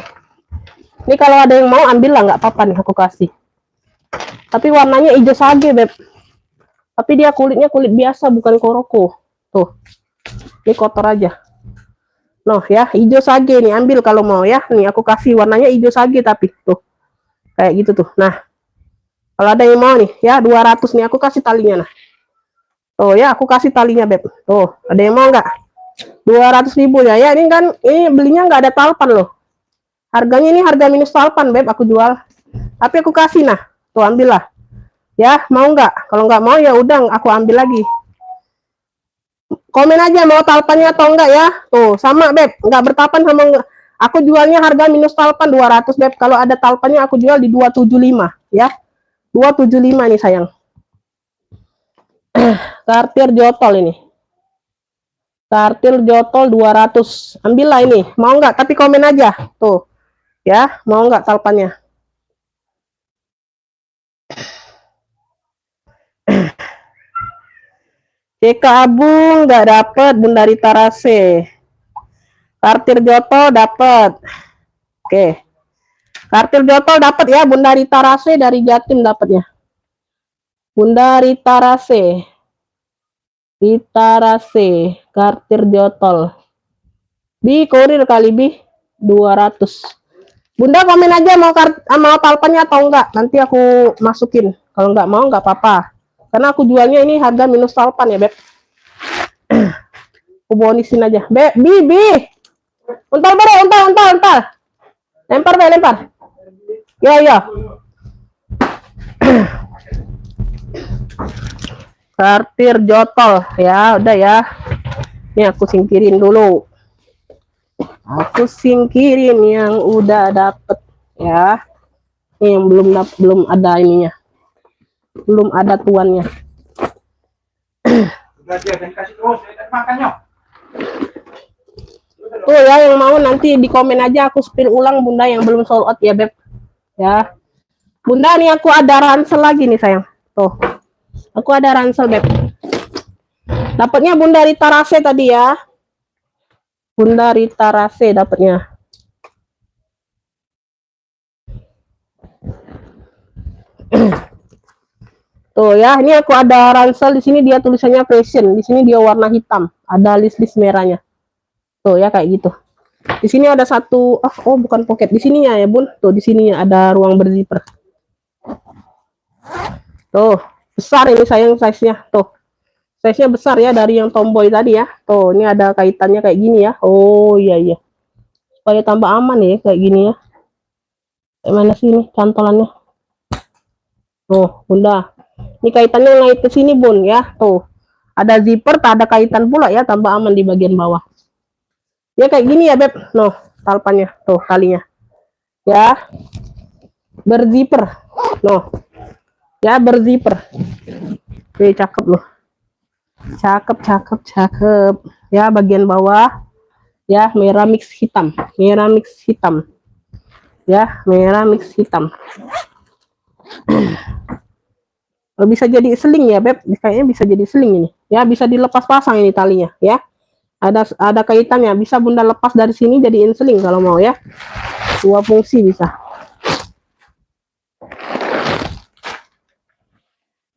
Ini kalau ada yang mau ambil lah, nggak apa-apa nih aku kasih. Tapi warnanya hijau sage Beb. Tapi dia kulitnya kulit biasa, bukan koroko. Tuh, ini kotor aja. Noh ya, hijau sage nih, ambil kalau mau ya. Nih aku kasih warnanya hijau sage tapi tuh. Kayak gitu tuh. Nah, kalau ada yang mau nih ya, 200 nih aku kasih talinya nah. Tuh ya, aku kasih talinya Beb. Tuh, ada yang mau nggak? 200.000 ya. Ya, ini kan ini belinya nggak ada talpan loh. Harganya ini harga minus talpan Beb aku jual. Tapi aku kasih nah. Tuh, ambillah. Ya, mau nggak? Kalau nggak mau ya udah aku ambil lagi. Komen aja mau talpannya atau enggak ya. Tuh, sama Beb, enggak bertalpan sama enggak. Aku jualnya harga minus talpan 200 Beb. Kalau ada talpannya aku jual di 275 ya. 275 nih sayang. Kartir jotol ini. Kartir jotol 200. Ambillah ini. Mau enggak? Tapi komen aja. Tuh. Ya, mau enggak talpannya? CK Abu nggak dapet, Bunda Rita Rase. Kartir Jotol dapat. Oke. Kartir Jotol dapat ya, Bunda Rita Rase dari Jatim dapatnya. Bunda Rita Rase. Rita Rase, kartir Jotol. Bi kurir kali Bi 200. Bunda komen aja mau talpannya atau enggak. Nanti aku masukin. Kalau enggak mau enggak apa-apa. Karena aku jualnya ini harga minus talpan ya, Beb. Aku bonisin aja. Bi. Untal. Lempar. Ya. Kartir Jotol. Ya, udah ya. Ini aku singkirin dulu. Aku singkirin yang udah dapet ya. Ini yang belum ada ininya. Belum ada tuannya. Tuh ya, yang mau nanti di komen aja, aku spill ulang Bunda yang belum sold out ya, Beb. Ya. Bunda nih aku ada ransel lagi nih sayang. Tuh. Aku ada ransel, Beb. Dapatnya Bunda Rita Rase tadi ya. Bunda Rita Rase dapatnya. Tuh ya, ini aku ada ransel di sini dia tulisannya fashion, di sini dia warna hitam, ada list-list merahnya. Tuh ya kayak gitu. Di sini ada satu, oh bukan pocket, di sininya ya Bun. Tuh di sini ada ruang berzipper. Tuh, besar ini sayang size-nya. Tuh. Size-nya besar ya dari yang tomboy tadi ya. Tuh, ini ada kaitannya kayak gini ya. Oh iya. Supaya tambah aman ya kayak gini ya. Kayak mana sih ini cantolannya? Tuh, Bunda. Ini kaitannya ngait ke sini Bun ya. Tuh. Ada zipper, tak ada kaitan pula ya, tambah aman di bagian bawah. Ya kayak gini ya, Beb. Noh, talpannya. Tuh, talinya. Ya. Berzipper. Noh. Ya, berzipper. Oke, cakep loh. Cakep. Ya, bagian bawah. Ya, merah mix hitam. Ya, merah mix hitam. Bisa jadi seling ya, Beb. Kayaknya bisa jadi seling ini. Ya, bisa dilepas pasang ini talinya, ya. Ada kaitannya, bisa Bunda lepas dari sini jadiin seling kalau mau ya. Dua fungsi bisa.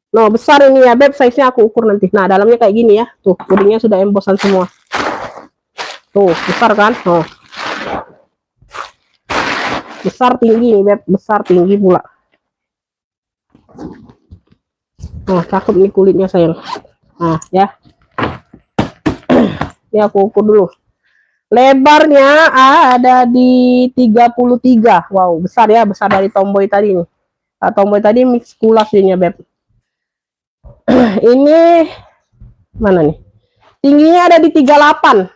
Nah, besar ini ya, Beb. Size-nya aku ukur nanti. Nah, dalamnya kayak gini ya. Tuh, kudingnya sudah embosan semua. Tuh, besar kan? Oh. Besar tinggi nih, Beb. Besar tinggi pula. Nah, cakep nih kulitnya sayang. Nah, ya. Ini aku ukur dulu. Lebarnya ada di 33. Wow, besar ya. Besar dari tomboy tadi nih. Nah, tomboy tadi mix kulas jadinya, Beb. Ini mana nih? Tingginya ada di 38.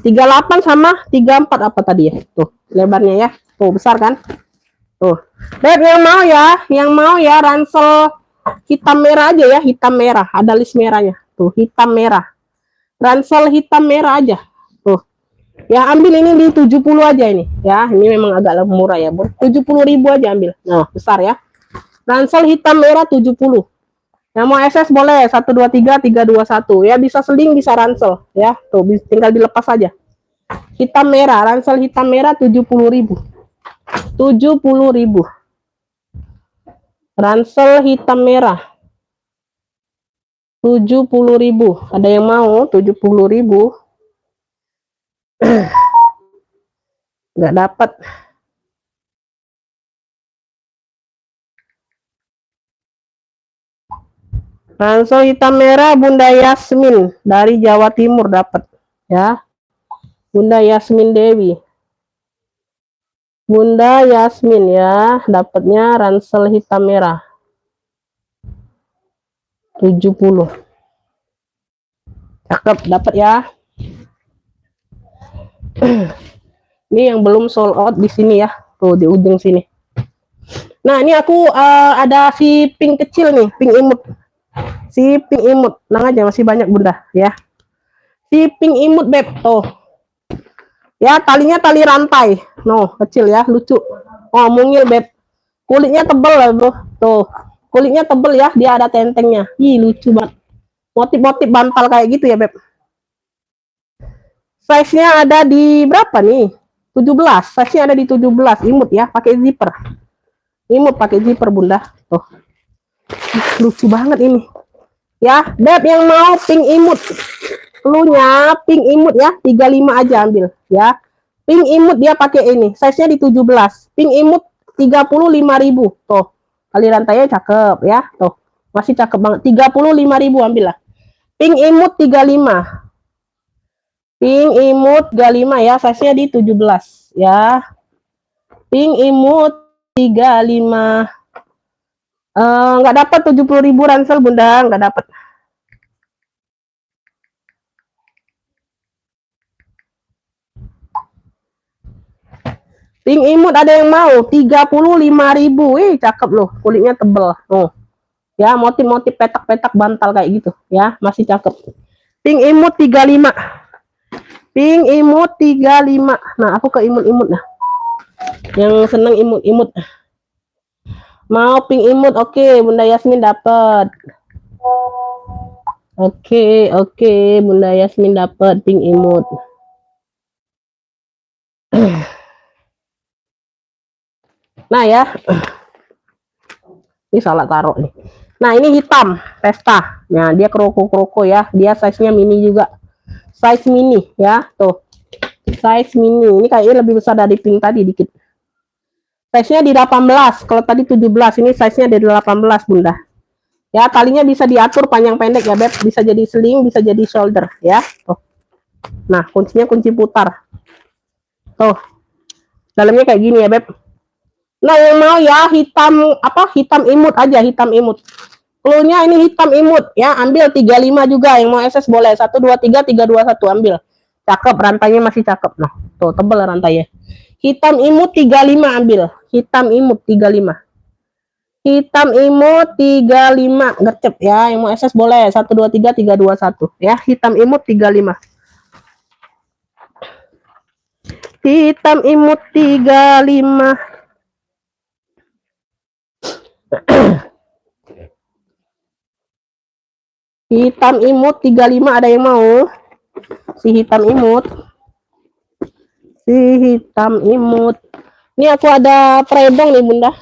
38 sama 34 apa tadi ya? Tuh, lebarnya ya. Tuh, besar kan? Tuh. Beb, yang mau ya ransel hitam merah aja ya, hitam merah. Ada list merahnya. Tuh, hitam merah. Ransel hitam merah aja. Tuh. Ya, ambil ini di 70 aja ini. Ya, ini memang agak murah ya, Bu. 70.000 aja ambil. Nah, besar ya. Ransel hitam merah 70. Yang mau SS boleh 123 321 ya, bisa seling bisa ransel ya. Tuh tinggal dilepas aja. Hitam merah, ransel hitam merah 70.000. 70.000. Ransel hitam merah 70.000. Ada yang mau 70.000? Nggak dapat. Ransel hitam merah Bunda Yasmin dari Jawa Timur dapat ya. Bunda Yasmin Dewi. Bunda Yasmin ya, dapatnya ransel hitam merah 70. Cakep, dapat ya. Ini yang belum sold out di sini ya. Tuh di ujung sini. Nah, ini aku ada si pink kecil nih, pink imut. Si pink imut, tenang aja masih banyak Bunda ya. Si pink imut Beb, tuh. Ya, talinya tali rantai. No, kecil ya, lucu. Oh, mungil Beb. Kulitnya tebel lah, Bro. Tuh. Kulitnya tebel ya, dia ada tentengnya. Ih, lucu banget. Motif-motif bantal kayak gitu ya, Beb. Size-nya ada di berapa nih? 17. Size-nya ada di 17. Imut ya, pakai zipper. Imut pakai zipper, Bunda. Tuh. Lucu banget ini. Ya, Beb yang mau pink imut. Cluenya pink imut ya, 35 aja ambil ya. Pink imut dia pakai ini. Size-nya di 17. Pink imut 35.000. Tuh. Kali rantainya cakep ya. Tuh. Masih cakep banget. 35.000 ambil lah. Pink imut 35. Pink imut 35 ya, size-nya di 17 ya. Pink imut 35. Nggak dapat 70.000 ransel, Bunda, nggak dapat. Pink imut ada yang mau 35.000. Cakep loh, kulitnya tebel. Oh. Ya, motif-motif petak-petak bantal kayak gitu ya, masih cakep. Pink imut 35. Pink imut 35. Nah, aku ke imut-imut nah. Yang seneng imut-imut. Mau pink imut, oke, Bunda Yasmin dapat. Oke, Bunda Yasmin dapat pink imut. Nah ya, ini salah taruh nih. Nah ini hitam, pesta. Nah dia kroko-kroko ya, dia size-nya mini juga. Size mini ya, tuh. Size mini, ini kayaknya lebih besar dari pink tadi dikit. Size-nya di 18, kalau tadi 17, ini size-nya di 18, Bunda. Ya, talinya bisa diatur panjang pendek ya, Beb. Bisa jadi sling, bisa jadi shoulder ya. Tuh. Nah, kuncinya kunci putar. Tuh. Dalamnya kayak gini ya, Beb. Nah, yang mau ya hitam hitam imut aja, hitam imut. Cluenya ini hitam imut ya, ambil 35 juga. Yang mau SS boleh. 1 2 3 3 2 1 ambil. Cakep, rantainya masih cakep. Nah, tuh tebel rantainya. Hitam imut 35 ambil. Hitam imut 35. Hitam imut 35 gercep ya. Yang mau SS boleh. 1 2 3 3 2 1 ya. Hitam imut 35. Hitam imut 35. Hitam imut 35 ada yang mau? Si hitam imut. Si hitam imut. Ini aku ada predong nih, Bunda.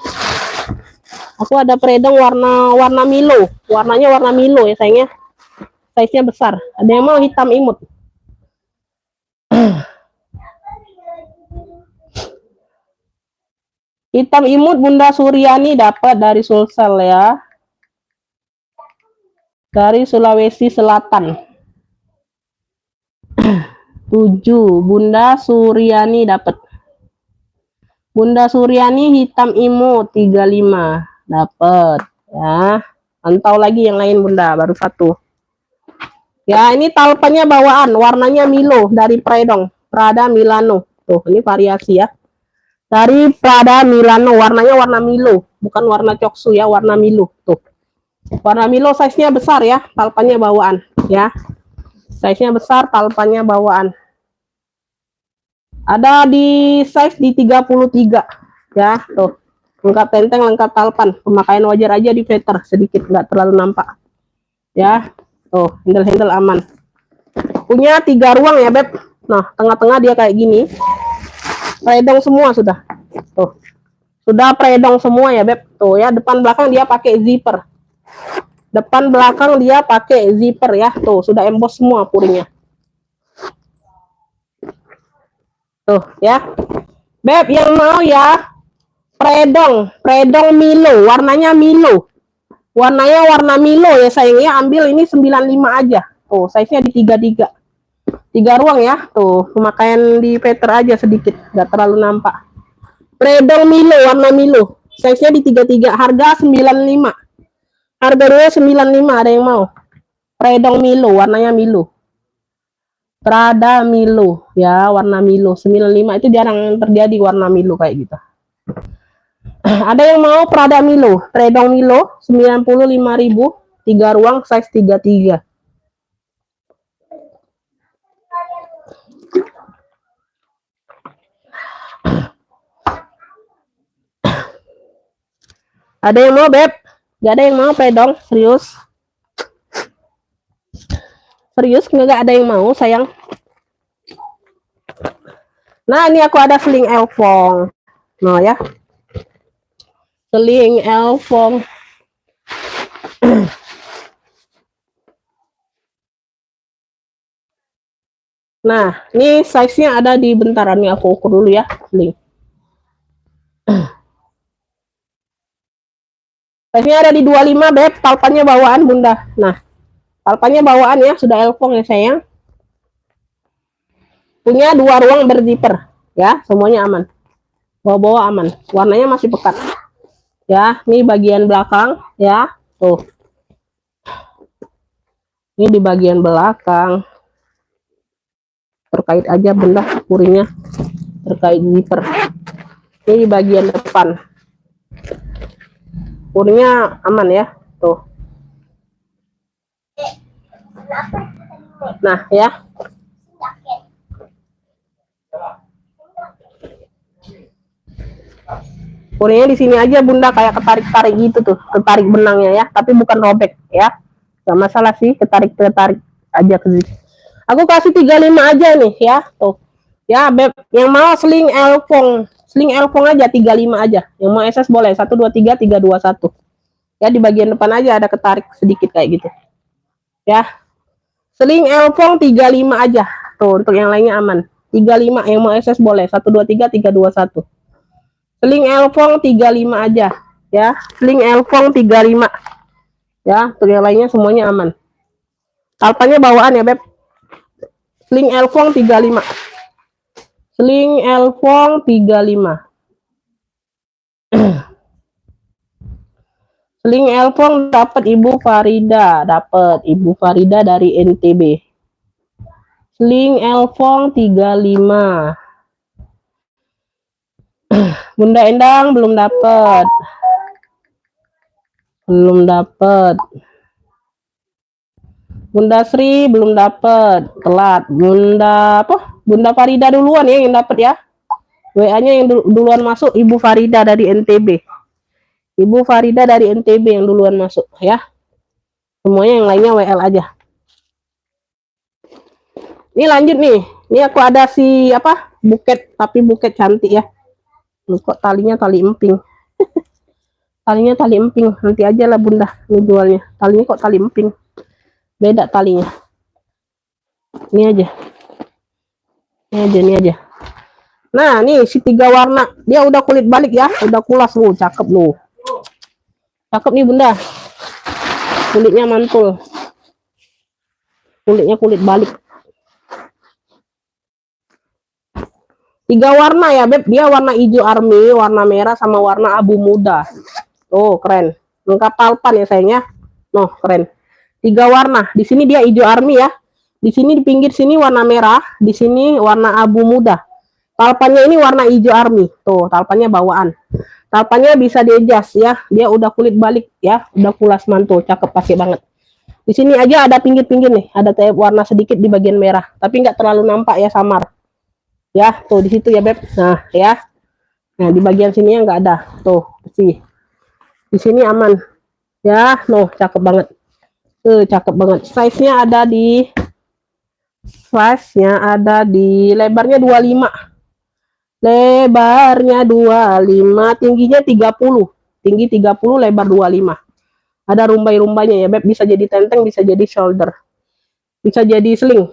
Aku ada predong warna Milo. Warnanya warna Milo ya, sayangnya. Size-nya besar. Ada yang mau hitam imut? Hitam imut Bunda Suryani dapat dari Sulsel ya. Dari Sulawesi Selatan. 7. Bunda Suryani dapat. Bunda Suryani hitam imut 35. Dapat ya. Pantau lagi yang lain, Bunda, baru 1. Ya, ini talpannya bawaan, warnanya Milo dari Predong, Prada Milano. Tuh, ini variasi ya. Dari Prada Milano, warnanya warna Milo, bukan warna coksu ya, warna Milo. Tuh. Warna Milo size-nya besar ya, talpannya bawaan ya. Size-nya besar, talpannya bawaan. Ada di size di 33 ya, tuh. Lengkap tenteng, lengkap talpan. Pemakaian wajar aja di veter sedikit, nggak terlalu nampak. Ya. Tuh, handle-handle aman. Punya 3 ruang ya, Beb. Nah, tengah-tengah dia kayak gini. Predong semua sudah. Tuh. Sudah predong semua ya, Beb. Tuh ya, depan belakang dia pakai zipper. Depan belakang dia pakai zipper ya. Tuh, sudah emboss semua puringnya. Tuh ya. Beb yang mau ya predong Milo, warnanya Milo. Warnanya warna Milo ya sayangnya, ambil ini 95 aja. Tuh, size-nya di 33. 3 ruang ya. Tuh, pemakaian di veter aja sedikit, enggak terlalu nampak. Predong Milo, warna Milo. Size-nya di 33, harga 95. Harganya 95, ada yang mau? Predong Milo, warnanya Milo. Prada Milo ya, warna Milo 95 itu jarang terjadi warna Milo kayak gitu. Ada yang mau Prada Milo, Predong Milo 95.000, 3 ruang size 33. Ada yang mau, Beb? Gak ada yang mau Predong, serius. Serius nggak ada yang mau sayang. Nah ini aku ada seling elfong. Nah ya, seling elfong. Nah ini size-nya ada di bentaran nih, aku ukur dulu ya seling. Size-nya ada di 25 beb, palpannya bawaan bunda. Nah palpannya bawaan ya, sudah elfong ya sayang. Punya 2 ruang berzipper ya, semuanya aman. Bawa-bawa aman, warnanya masih pekat. Ya, ini bagian belakang ya. Tuh. Ini di bagian belakang. Terkait aja benda kurinya terkait zipper. Ini di bagian depan. Kurinya aman ya. Tuh. Nah, ya. Kurinya di sini aja bunda, kayak ketarik-tarik gitu tuh, ketarik benangnya ya, tapi bukan robek ya. Gak masalah sih, ketarik-ketarik aja ke sini. Aku kasih 35 aja nih ya, tuh. Ya, beb, yang mau sling elfong aja 35 aja. Yang mau SS boleh 1 2 3 3 2 1. Ya, di bagian depan aja ada ketarik sedikit kayak gitu. Ya. Sling elfong 35 aja. Tuh, untuk yang lainnya aman. 35 yang mau SS boleh 1 2 3 3 2 1. Sling elfong 35 aja ya. Sling elfong 35. Ya, untuk yang lainnya semuanya aman. Kalpannya bawaan ya, beb. Sling elfong 35. Sling elfong 35. Sling elfong dapat Ibu Farida, dari NTB. Sling elfong 35. Bunda Endang belum dapat. Belum dapat. Bunda Sri belum dapat, telat. Bunda Farida duluan ya yang dapat ya. WA-nya yang duluan masuk Ibu Farida dari NTB. Ibu Farida dari NTB yang duluan masuk ya. Semuanya yang lainnya WL aja. Ini lanjut nih. Ini aku ada si buket, tapi buket cantik ya. Kok talinya tali emping. Talinya tali emping. Nanti aja lah bunda ini jualnya. Talinya kok tali emping. Beda talinya. Ini aja. Ini aja. Nah, nih si 3 warna. Dia udah kulit balik ya. Udah kulas lu, cakep lu. Cakep nih bunda. Kulitnya mantul. Kulitnya kulit balik. 3 warna ya beb, dia warna hijau army, warna merah, sama warna abu muda. Oh keren, lengkap palpan ya sayangnya. Noh keren, 3 warna. Di sini dia hijau army ya, di sini di pinggir sini warna merah, di sini warna abu muda. Palpannya ini warna hijau army, tuh talpannya bawaan. Talpannya bisa diejas ya, dia udah kulit balik ya, udah kulas mantul, cakep, pakai banget. Di sini aja ada pinggir-pinggir nih, ada kayak warna sedikit di bagian merah, tapi nggak terlalu nampak ya, samar. Ya, tuh di situ ya beb. Nah, ya. Nah, di bagian sininya nggak ada. Tuh, sih. Di sini aman. Ya, noh, cakep banget. Cakep banget. Size-nya ada di lebarnya 25. Lebarnya 25, tingginya 30. Tinggi 30, lebar 25. Ada rumbai-rumbainya ya beb, bisa jadi tenteng, bisa jadi shoulder. Bisa jadi sling.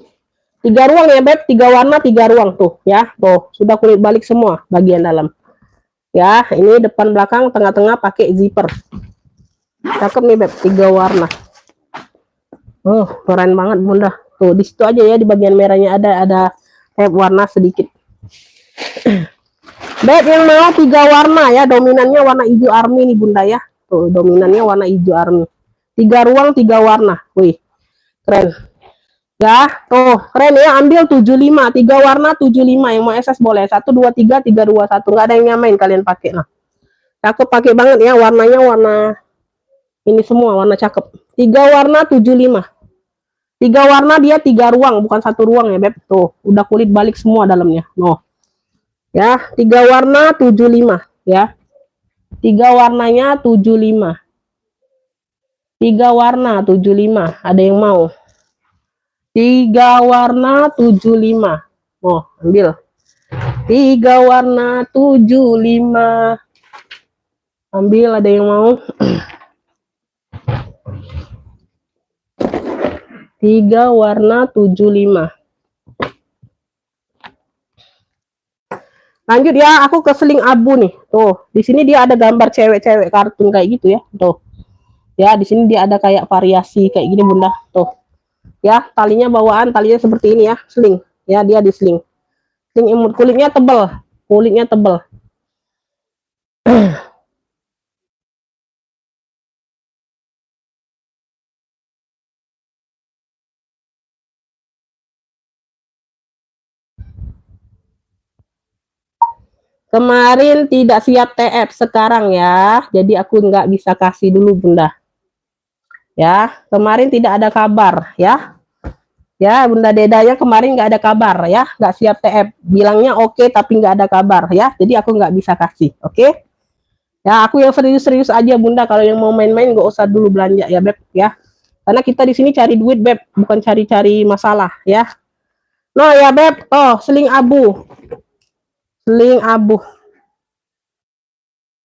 3 ruang ya beb, 3 warna, 3 ruang tuh ya. Tuh, sudah kulit balik semua bagian dalam. Ya, ini depan belakang, tengah-tengah pakai zipper. Cakep nih beb, 3 warna. Oh, keren banget bunda. Tuh, di situ aja ya, di bagian merahnya ada kayak warna sedikit. Beb yang mau 3 warna ya, dominannya warna hijau army nih bunda ya. Tuh, dominannya warna hijau army. 3 ruang, 3 warna. Wih, keren. Ya, tuh keren ya, ambil 75, 3 warna 75, yang mau SS boleh 1 2 3 3 2 1, nggak ada yang nyamain, kalian pakai lah. Cakep, pakai banget ya, warnanya warna ini semua warna cakep. 3 warna 75. 3 warna dia 3 ruang, bukan 1 ruang ya beb. Tuh, udah kulit balik semua dalamnya. Noh. Ya, 3 warna 75 ya. 3 warnanya 75. 3 warna 75, ada yang mau? 3 warna 75. Oh, ambil. 3 warna 75. Ambil, ada yang mau? 3 warna 75. Lanjut ya, aku ke seling abu nih. Tuh, di sini dia ada gambar cewek-cewek kartun kayak gitu ya. Tuh. Ya, di sini dia ada kayak variasi kayak gini, Bunda. Tuh. Ya, talinya bawaan, talinya seperti ini ya, seling. Ya, dia di seling. Seling imut, kulitnya tebal. Kulitnya tebal. Kemarin tidak siap TF sekarang ya. Jadi aku nggak bisa kasih dulu, Bunda. Ya, kemarin tidak ada kabar ya. Ya, Bunda Dedanya kemarin nggak ada kabar ya, nggak siap TF. Bilangnya oke tapi nggak ada kabar ya. Jadi aku nggak bisa kasih, oke? Ya, aku yang serius-serius aja, Bunda. Kalau yang mau main-main nggak usah dulu belanja ya, Beb ya. Karena kita di sini cari duit, Beb, bukan cari-cari masalah ya. No ya, Beb. Oh, seling abu. Seling abu.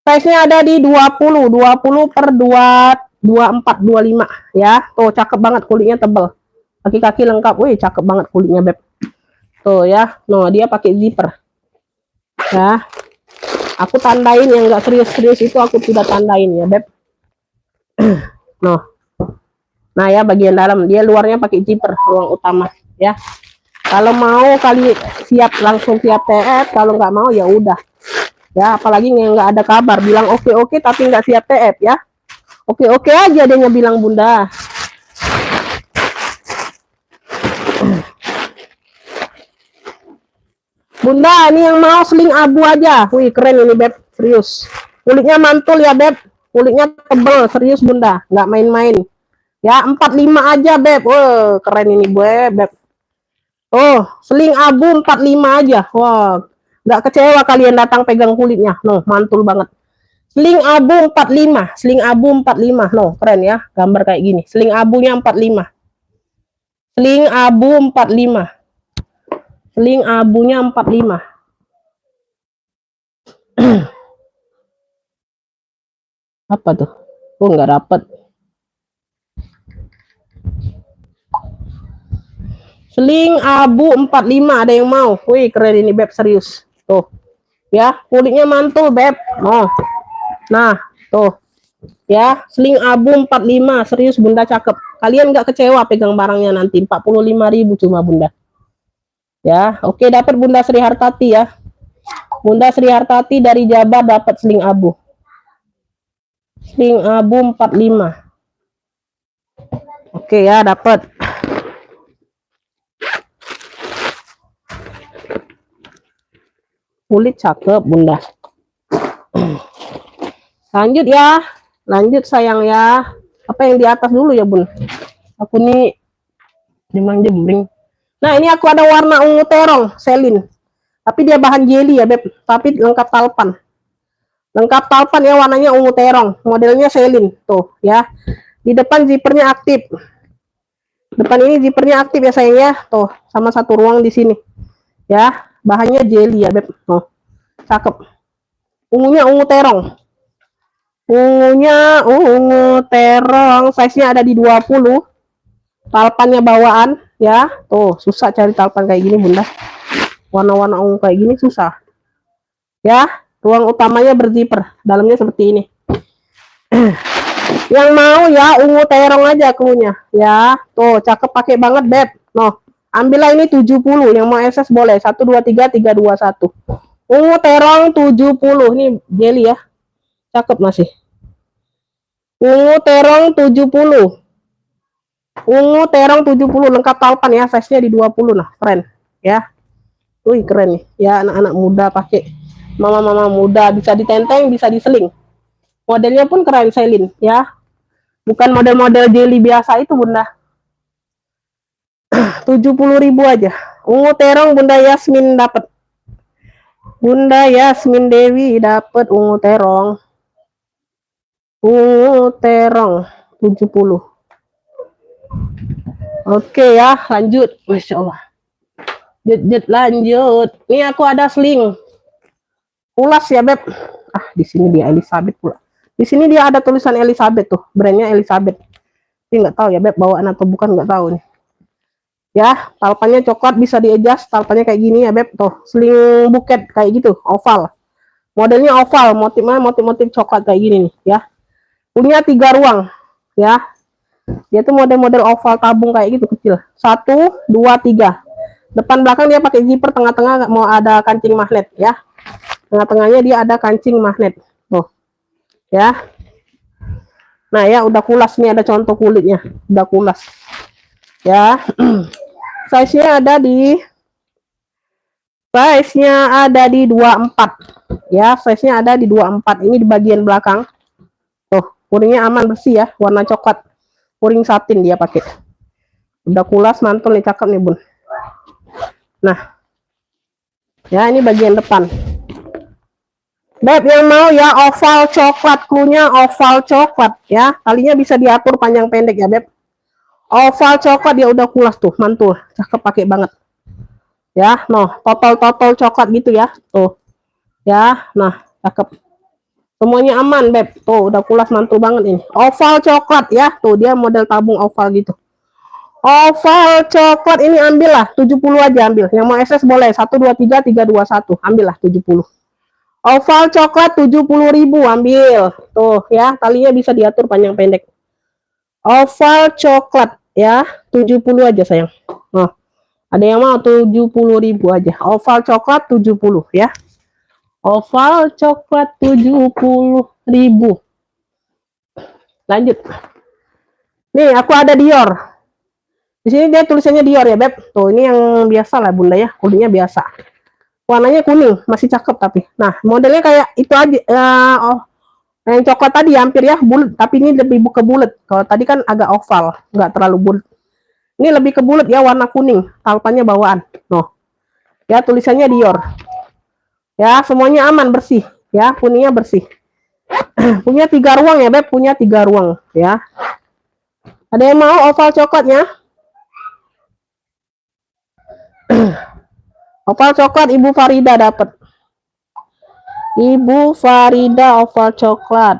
Size-nya ada di 20 per 2, 24, 25 ya. Tuh, cakep banget, kulitnya tebal. Kaki-kaki lengkap. Wih, cakep banget kulitnya, Beb. Tuh ya. No, dia pakai zipper. Ya. Aku tandain yang enggak serius-serius itu aku tidak tandain ya, Beb. No. Nah, ya bagian dalam, dia luarnya pakai zipper, ruang utama ya. Kalau mau kali siap langsung siap TF, kalau nggak mau ya udah. Ya, apalagi nggak ada kabar, bilang oke tapi nggak siap TF ya. Oke aja dia bilang, Bunda. Bunda, ini yang mau seling abu aja. Wih, keren ini, Beb, serius. Kulitnya mantul ya, Beb. Kulitnya tebel, serius, Bunda, nggak main-main. Ya, 45 aja, Beb. Wah, keren ini, Beb. Oh, seling abu 45 aja. Wah, nggak kecewa kalian datang pegang kulitnya. No, mantul banget. Seling abu 45, seling abu 45. No, keren ya, gambar kayak gini. Seling abunya 45. Seling abu 45. Seling abunya 45. Apa tuh? Oh, nggak dapet. Seling abu 45, ada yang mau? Wih, keren ini, Beb, serius. Tuh. Ya, kulitnya mantul, Beb. Oh. Nah, tuh. Ya, seling abu 45, serius, Bunda, cakep. Kalian nggak kecewa pegang barangnya nanti. 45.000 cuma, Bunda. Ya, oke, dapat Bunda Sri Hartati ya. Bunda Sri Hartati dari Jabar dapat seling abu. Seling abu 45. Oke ya, dapat. Kulit cakep, Bunda. Lanjut ya. Lanjut sayang ya. Apa yang di atas dulu ya, Bun? Aku nih jemang-jembring. Nah, ini aku ada warna ungu terong, selin. Tapi dia bahan jelly ya, Beb. Tapi lengkap talpan. Lengkap talpan ya, warnanya ungu terong. Modelnya selin. Tuh ya. Di depan zippernya aktif. Depan ini zippernya aktif ya, sayang ya. Tuh, sama satu ruang di sini. Ya, bahannya jelly ya, Beb. Tuh. Cakep. Ungunya ungu terong. Ungunya ungu terong. Size-nya ada di 20. Talpannya bawaan ya. Tuh, susah cari talpan kayak gini, Bunda. Warna-warna ungu kayak gini susah. Ya, ruang utamanya berzipper. Dalamnya seperti ini. Yang mau ya ungu terong aja klunya. Ya, tuh cakep, pakai banget, Beb. Noh, ambillah ini 70. Yang mau SS boleh. 1 2 3 3 2 1. Ungu terong 70. Ini jelly ya. Cakep masih. Ungu terong 70. Ungu terong 70 lengkap talpan ya, size-nya di 20. Nah, keren ya. Wih, keren nih. Ya, anak-anak muda pakai. Mama-mama muda bisa ditenteng, bisa diseling. Modelnya pun keren, selin ya. Bukan model-model jelly biasa itu, Bunda. 70.000 aja. Ungu terong Bunda Yasmin dapat. Bunda Yasmin Dewi dapat ungu terong. Ungu terong 70. Oke ya, lanjut. Masya Allah. Lanjut. Ini aku ada sling. Ulas ya, Beb. Ah, di sini dia Elizabeth pula. Di sini dia ada tulisan Elizabeth tuh, brandnya Elizabeth. Tapi nggak tahu ya, Beb, bawaan atau bukan nggak tahu nih. Ya, talpannya coklat, bisa di-adjust, talpannya kayak gini ya, Beb. Tuh, sling buket kayak gitu, oval. Modelnya oval, motif coklat kayak gini nih, ya. Punya 3 ruang, ya. Dia tuh model-model oval tabung kayak gitu kecil. 1, 2, 3. Depan belakang dia pakai zipper, tengah-tengah mau ada kancing magnet, ya. Tengah-tengahnya dia ada kancing magnet. Tuh, ya. Nah, ya udah kulas nih, ada contoh kulitnya. Udah kulas. Ya. Size-nya ada di 24. Ya, size-nya ada di 24. Ini di bagian belakang. Tuh, kuringnya aman, bersih ya, warna coklat. Kuring satin dia pakai. Udah kulas, mantul nih, cakep nih, Bun. Nah, ya ini bagian depan. Beb yang mau ya oval coklat, cluenya oval coklat ya. Talinya bisa diatur panjang pendek ya, Beb. Oval coklat dia udah kulas tuh, mantul. Cakep, pakai banget. Ya, noh, totol coklat gitu ya. Tuh. Ya, nah, cakep. Semuanya aman, Beb. Tuh, udah kulas, mantul banget ini. Oval coklat ya. Tuh, dia model tabung oval gitu. Oval coklat ini ambillah 70 aja, ambil. Yang mau SS boleh 123 321, ambillah 70. Oval coklat 70.000, ambil. Tuh ya, talinya bisa diatur panjang pendek. Oval coklat ya, 70 aja sayang. Oh, ada yang mau 70.000 aja. Oval coklat 70 ya. Oval coklat 70.000. Lanjut. Nih, aku ada Dior. Di sini dia tulisannya Dior ya, Beb. Tuh, ini yang biasa lah, Bunda ya. Kuningnya biasa. Warnanya kuning, masih cakep tapi. Nah, modelnya kayak itu aja. Yang coklat tadi hampir ya, bulat. Tapi ini lebih ke bulat. Kalau tadi kan agak oval, nggak terlalu bulat. Ini lebih ke bulat ya, warna kuning. Talpannya bawaan. Noh. Ya, tulisannya Dior. Ya, semuanya aman, bersih. Ya, kuningnya bersih. Punya 3 ruang ya, Beb. Punya 3 ruang ya. Ada yang mau oval coklatnya? Oval coklat Ibu Farida dapat. Ibu Farida oval coklat.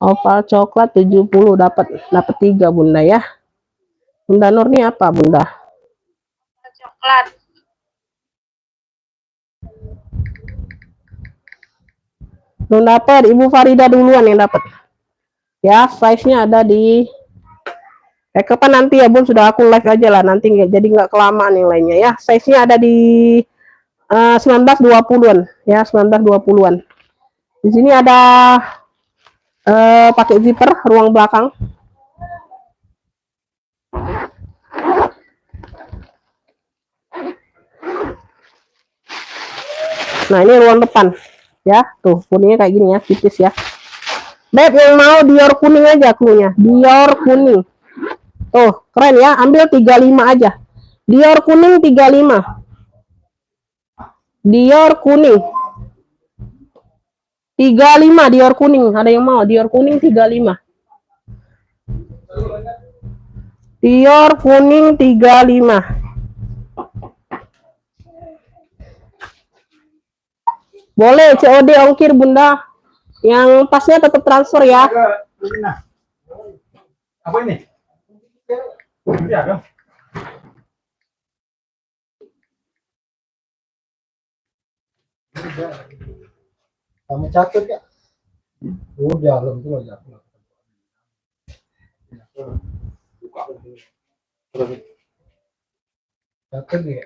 Oval coklat 70 dapat 3 Bunda ya. Bunda Nur nih apa, Bunda? Coklat. Belum dapat, Ibu Farida duluan yang dapat. Ya, size-nya ada di kapan nanti ya, Bun, sudah aku live aja lah nanti, jadi nggak kelamaan yang lainnya ya. Size-nya ada di 19-20-an ya, 19-20-an. Di sini ada pakai zipper ruang belakang. Nah, ini ruang depan ya, tuh kuningnya kayak gini ya, tipis ya. Beb yang mau Dior kuning aja, cluenya Dior kuning. Tuh, keren ya, ambil 35 aja. Dior kuning 35. Dior kuning 35, Dior kuning. Ada yang mau Dior kuning 35? Dior kuning 35. Boleh COD ongkir, Bunda. Yang pasnya tetap transfer ya. Apa ini? Kamu catat ya? Udah, belum tuh aja. Catat ya.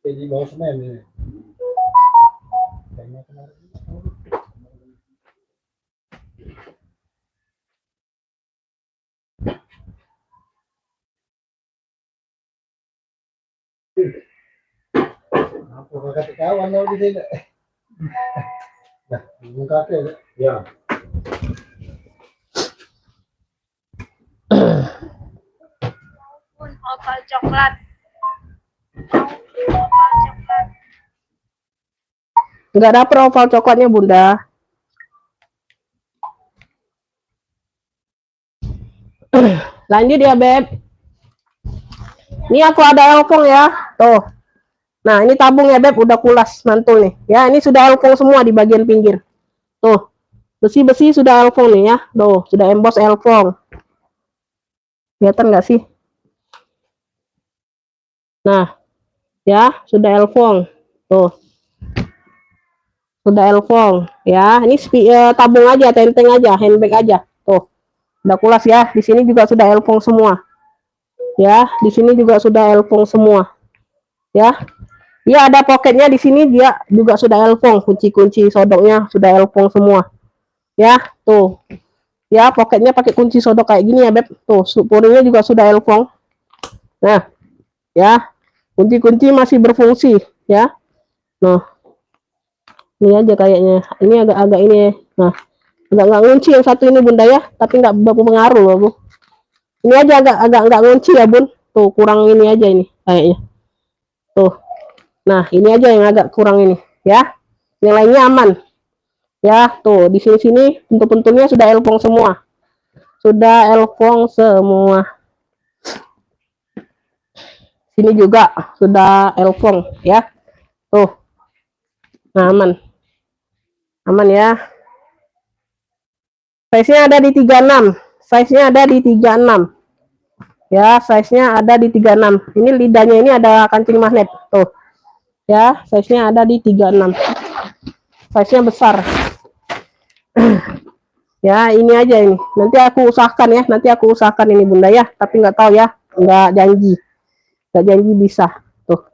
Di bawah semen ini. Apa kata kawan lo di sini? Nah, muka ya. Oval coklat. Nggak dapet oval coklatnya, Bunda. Lanjut ya, Beb. Ini aku ada elfong ya. Tuh. Nah, ini tabung ya, Beb. Udah kulas mantul nih. Ya, ini sudah elfong semua di bagian pinggir. Tuh. Besi-besi sudah elfong nih ya. Tuh, sudah emboss elfong. Kelihatan nggak sih? Nah, ya, sudah elfong. Tuh. Sudah elfong. Ya, ini tabung aja, tenteng aja, handbag aja. Tuh. Udah kulas ya. Di sini juga sudah elfong semua. Ya, di sini juga sudah elfong semua. Ya. Dia ada poketnya di sini, dia juga sudah elfong, kunci-kunci sodoknya sudah elfong semua. Ya, tuh. Ya, poketnya pakai kunci sodok kayak gini ya, Beb. Tuh, supurnya juga sudah elfong. Nah, ya. Kunci-kunci masih berfungsi, ya. Nah. Ini aja kayaknya. Ini agak-agak ini. Nah, agak nggak ngunci yang satu ini, Bunda ya, tapi nggak berpengaruh loh, Bu. Ini aja agak nggak ngunci ya, Bun. Tuh, kurang ini aja ini kayaknya. Tuh. Nah, ini aja yang agak kurang ini, ya. Yang lainnya aman. Ya, tuh di sini-sini pintu-pintunya sudah elfong semua. Sudah elfong semua. Sini juga sudah elfong ya. Tuh. Nah, aman. Aman ya. Size-nya ada di 36. Size-nya ada di 36. Ya, size-nya ada di 36. Ini lidahnya ini ada kancing magnet. Tuh. Ya, size-nya ada di 36. Size-nya besar. Ya, ini aja ini. Nanti aku usahakan ya. Nanti aku usahakan ini, Bunda ya. Tapi nggak tahu ya. Nggak janji. Nggak janji bisa. Tuh.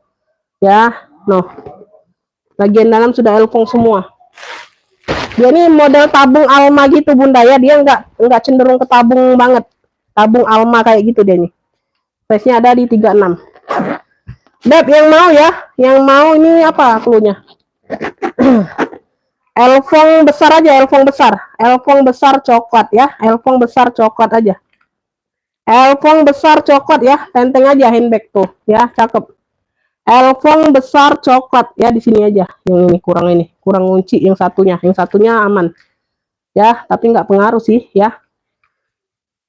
Ya, no. Bagian dalam sudah elfong semua. Dia ini model tabung Alma gitu, Bunda ya. Dia nggak cenderung ke tabung banget. Tabung Alma kayak gitu dia nih. Size-nya ada di 36. Beb, yang mau ya. Yang mau ini apa cluenya? Elfong besar aja, elfong besar. Elfong besar coklat ya. Elfong besar coklat aja. Elfong besar coklat ya. Tenteng aja handbag tuh ya, cakep. Elfong besar coklat ya, di sini aja. Yang ini kurang kunci yang satunya. Yang satunya aman. Ya, tapi nggak pengaruh sih ya.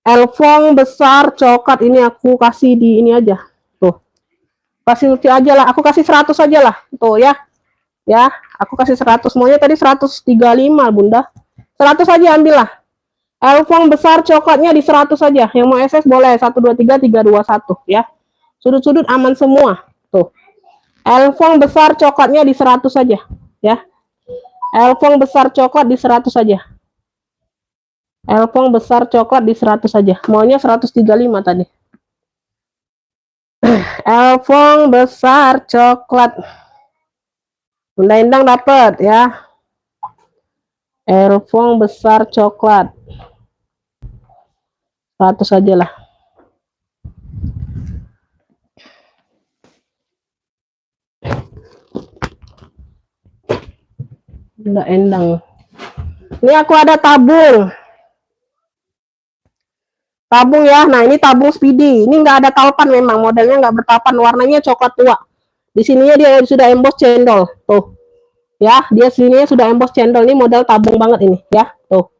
Elfong besar coklat ini aku kasih di ini aja. Tuh. Kasih kunci aja lah. Aku kasih 100 aja lah. Tuh ya. Ya, aku kasih 100. Semuanya tadi 135, Bunda. 100 aja ambillah. Elfong besar coklatnya di 100 saja. Yang mau SS boleh 1 2 3 3 2 1 ya. Sudut-sudut aman semua. Tuh. Elfong besar coklatnya di 100 saja ya. Elfong besar coklat di 100 saja. Elfong besar coklat di 100 saja. Maunya 135 tadi. Elfong besar coklat. Bunda Endang dapat ya. Elfong besar coklat. 100 saja lah. Bunda Endang. Ini aku ada tabung. Tabung ya. Nah, ini tabung speedy. Ini nggak ada talpan memang. Modelnya nggak bertalpan. Warnanya coklat tua. Di sininya dia sudah emboss cendol. Tuh. Ya, dia sininya sudah emboss cendol. Ini model tabung banget ini ya. Tuh.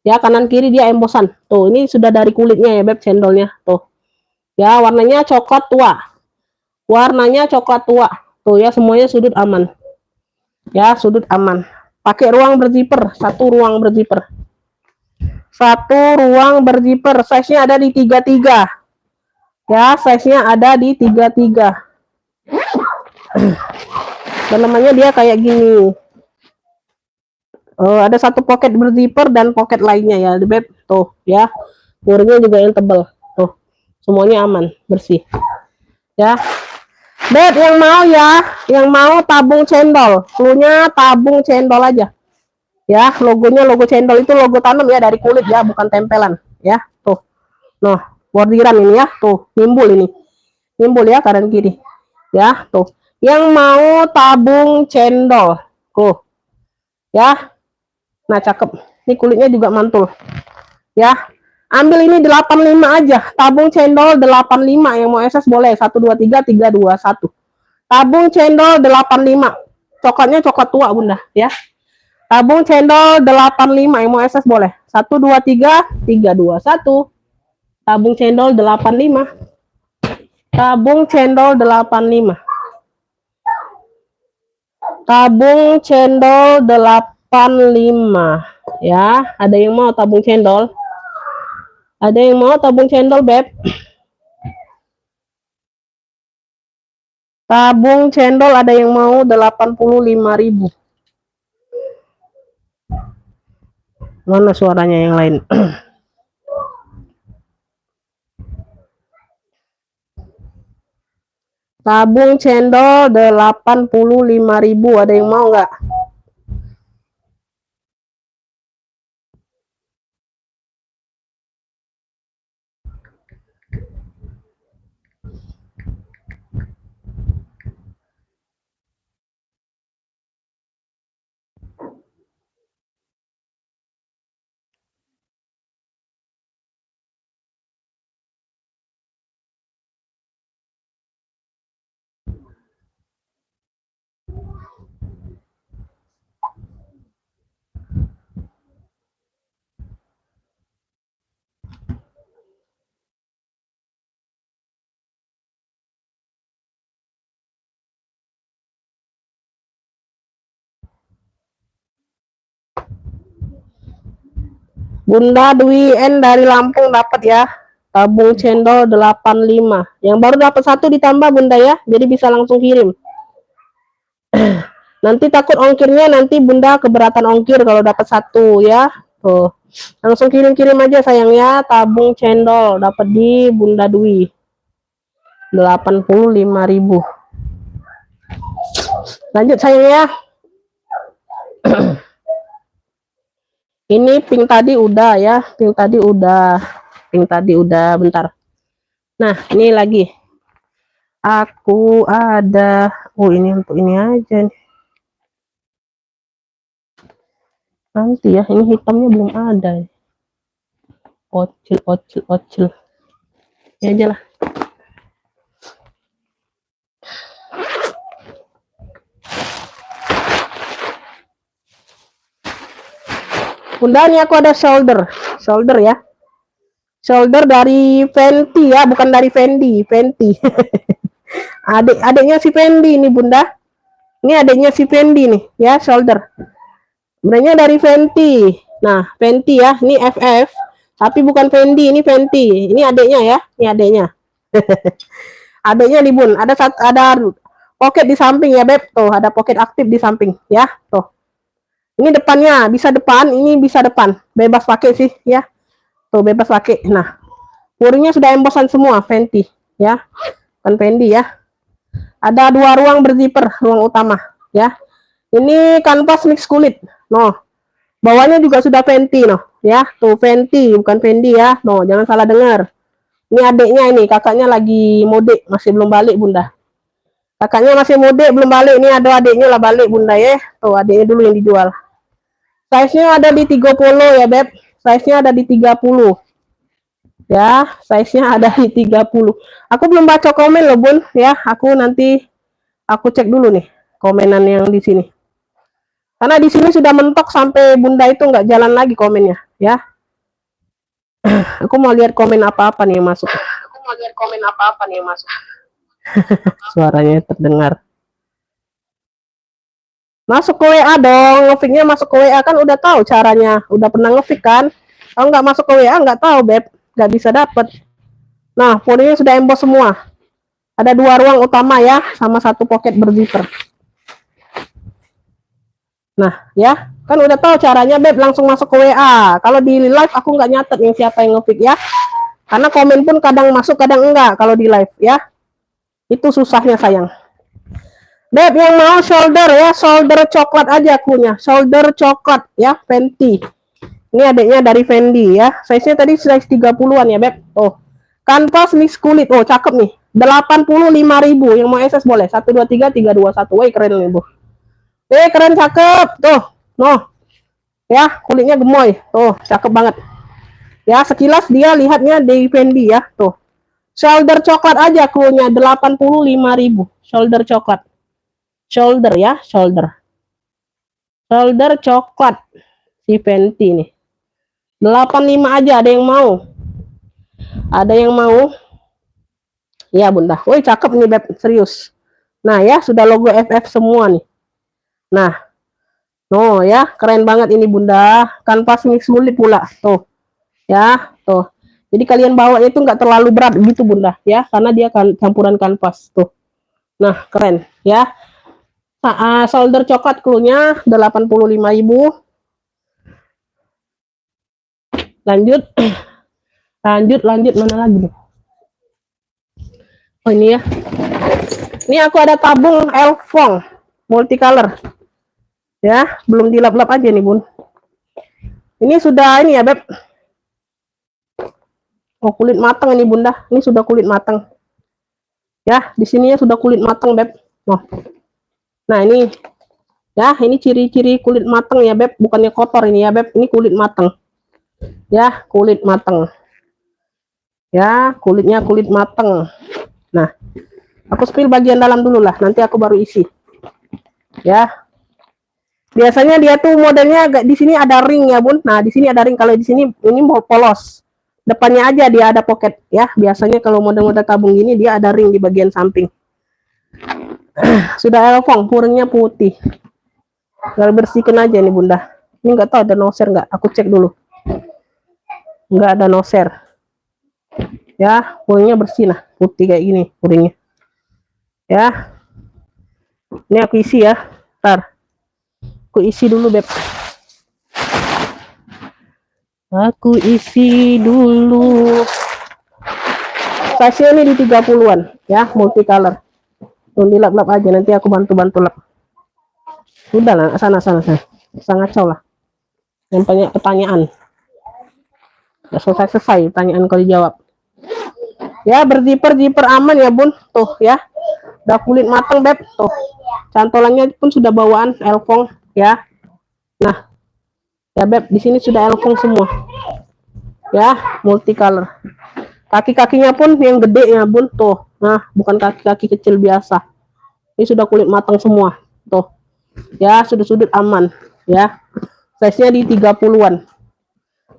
Ya, kanan kiri dia embossan. Tuh, ini sudah dari kulitnya ya, Beb, cendolnya. Tuh. Ya, warnanya coklat tua. Warnanya coklat tua. Tuh ya, semuanya sudut aman. Ya, sudut aman. Pakai ruang berzipper, satu ruang berzipper. Satu ruang berzipper. Size-nya ada di 33. Ya, size-nya ada di 33. Dalamannya dia kayak gini. Ada satu pocket berzipper dan pocket lainnya ya, Beb. Tuh ya. Murnya juga yang tebal. Tuh. Semuanya aman, bersih. Ya. Beb, yang mau ya, yang mau tabung cendol. Cluenya tabung cendol aja. Ya, logonya logo cendol itu logo tanam ya, dari kulit ya, bukan tempelan ya. Tuh. Nah, bordiran ini ya, tuh, nimbul ini. Nimbul ya kanan kiri. Ya, tuh. Yang mau tabung cendol. Tuh. Ya. Nah, cakep. Ini kulitnya juga mantul. Ya. Ambil ini 85 aja. Tabung cendol 85. Yang mau SS boleh. 1 2 3 3 2 1. Tabung cendol 85. Coklatnya coklat tua, Bunda, ya. Tabung cendol 85. Yang mau SS boleh. 1 2 3 3 2 1. Tabung cendol 85. Tabung cendol 85. Tabung cendol 85. Ya, ada yang mau tabung cendol? Ada yang mau tabung cendol, Beb? Tabung cendol ada yang mau 85.000. Mana suaranya yang lain? Tabung cendol 85.000. Ada yang mau nggak? Bunda Dwi N dari Lampung dapat ya. Tabung cendol 85. Yang baru dapat 1 ditambah Bunda ya. Jadi bisa langsung kirim. Nanti takut ongkirnya, nanti Bunda keberatan ongkir kalau dapat 1 ya. Tuh. Langsung kirim-kirim aja sayang ya. Tabung cendol dapat di Bunda Dwi. 85.000. Lanjut sayang ya. Ini pink tadi udah ya, pink tadi udah, bentar. Nah, ini lagi. Aku ada, oh ini untuk ini aja nih. Nanti ya, ini hitamnya belum ada. Ocil. Ya aja lah. Bunda, ini aku ada shoulder ya. Shoulder dari Fenty ya, bukan dari Fendi, Fenty. Adiknya si Fendi nih Bunda. Ini adiknya si Fendi nih ya, shoulder. Sebenarnya dari Fenty. Nah, Fenty ya, ini FF. Tapi bukan Fendi, ini Fenty. Ini adiknya ya, ini adiknya. Adiknya nih Bun, ada pocket di samping ya Beb. Tuh, ada pocket aktif di samping ya. Tuh. Ini depannya, bisa depan, ini bisa depan. Bebas pakai sih ya. Tuh, bebas pakai. Nah, puringnya sudah embosan semua, Fenty ya. Kan Fendi ya. Ada 2 ruang berzipper, ruang utama ya. Ini kanvas mix kulit. No. Bawahnya juga sudah Fenty no, ya. Tuh Fenty, bukan Fendi ya. No, jangan salah dengar. Ini adiknya ini, kakaknya lagi mudik, masih belum balik Bunda. Kakaknya masih mudik, belum balik. Ini ada adiknya lah balik Bunda ya. Tuh adiknya dulu yang dijual. Size-nya ada di 30 ya Beb. Size-nya ada di 30. Ya, size-nya ada di 30. Aku belum baca komen loh Bun ya. Aku cek dulu nih komenan yang di sini. Karena di sini sudah mentok sampai Bunda itu nggak jalan lagi komennya ya. Aku mau lihat komen apa-apa nih yang masuk. Suaranya terdengar. Masuk ke WA dong, ngefiknya masuk ke WA kan udah tahu caranya, udah pernah ngefik kan. Kalau nggak masuk ke WA nggak tahu Beb, nggak bisa dapet. Nah, foldernya sudah emboss semua. Ada 2 ruang utama ya, sama 1 pocket berzipper. Nah, ya, kan udah tahu caranya Beb, langsung masuk ke WA. Kalau di live aku nggak nyatet yang siapa yang ngefik ya. Karena komen pun kadang masuk, kadang enggak kalau di live ya. Itu susahnya sayang. Beb yang mau shoulder ya, shoulder coklat aja akunya, shoulder coklat ya, Fenty. Ini adiknya dari Fendi ya. Size-nya tadi size 30-an ya, Beb. Oh. Kanvas mix kulit. Oh, cakep nih. 85.000. Yang mau SS boleh. 1 2 3 3 2 1. Woi, keren nih, Bu. Keren cakep. Tuh. Noh. Ya, kulitnya gemoy. Tuh, cakep banget. Ya, sekilas dia lihatnya dari Fendi ya. Tuh. Shoulder coklat aja klunya 85.000. Shoulder coklat. Shoulder ya, shoulder. Shoulder coklat. Si Fenty nih. 85 aja, ada yang mau. Ada yang mau? Ya bunda. Woi cakep nih beb, serius. Nah ya sudah logo FF semua nih. Nah, no ya keren banget ini bunda. Kanvas mix sulit pula. Tuh ya, tuh. Jadi kalian bawa itu nggak terlalu berat gitu bunda ya, karena dia kan campuran kanvas tuh. Nah keren ya. Solder coklat cluenya 85.000. Lanjut, lanjut mana lagi nih? Oh ini ya. Ini aku ada tabung Elfong multicolor. Ya, belum dilap-lap aja nih, Bun. Ini sudah ini ya, Beb. Oh, kulit matang ini, Bunda. Ini sudah kulit matang. Ya, di sini ya sudah kulit matang, Beb. Oh. Nah, ini ya, ini ciri-ciri kulit matang ya, Beb. Bukannya kotor ini ya, Beb. Ini kulit matang. Ya, kulit matang. Ya, kulitnya kulit matang. Nah, aku spill bagian dalam dulu lah, nanti aku baru isi. Ya. Biasanya dia tuh modelnya agak di sini ada ring ya, Bun. Nah, di sini ada ring. Kalau di sini ini mau polos. Depannya aja dia ada pocket ya. Biasanya kalau model-model tabung gini dia ada ring di bagian samping. Sudah elfong, purnya putih. Tinggal bersihkan aja nih, Bunda. Ini nggak tahu ada noser nggak? Aku cek dulu. Nggak ada noser. Ya, purnya bersih nah, putih kayak gini puringnya. Ya. Ini aku isi ya. Ntar. Aku isi dulu, Beb. Aku isi dulu. Size ini di 30-an ya, multicolor. Tunggu dilap-lap aja, nanti aku bantu-bantu lap. Udah lah, sana. Sangat jauh lah. Yang banyak pertanyaan. Udah selesai pertanyaan kalau dijawab. Ya, berjiper aman ya, Bun. Tuh ya. Udah kulit matang, Beb. Tuh. Cantolannya pun sudah bawaan Elfong ya. Nah, ya Beb, di sini sudah Elfong semua. Ya, multicolor. Kaki-kakinya pun yang gede ya, Bun. Tuh. Nah, bukan kaki-kaki kecil biasa. Ini sudah kulit matang semua. Tuh. Ya, sudut-sudut aman ya. Size-nya di 30-an.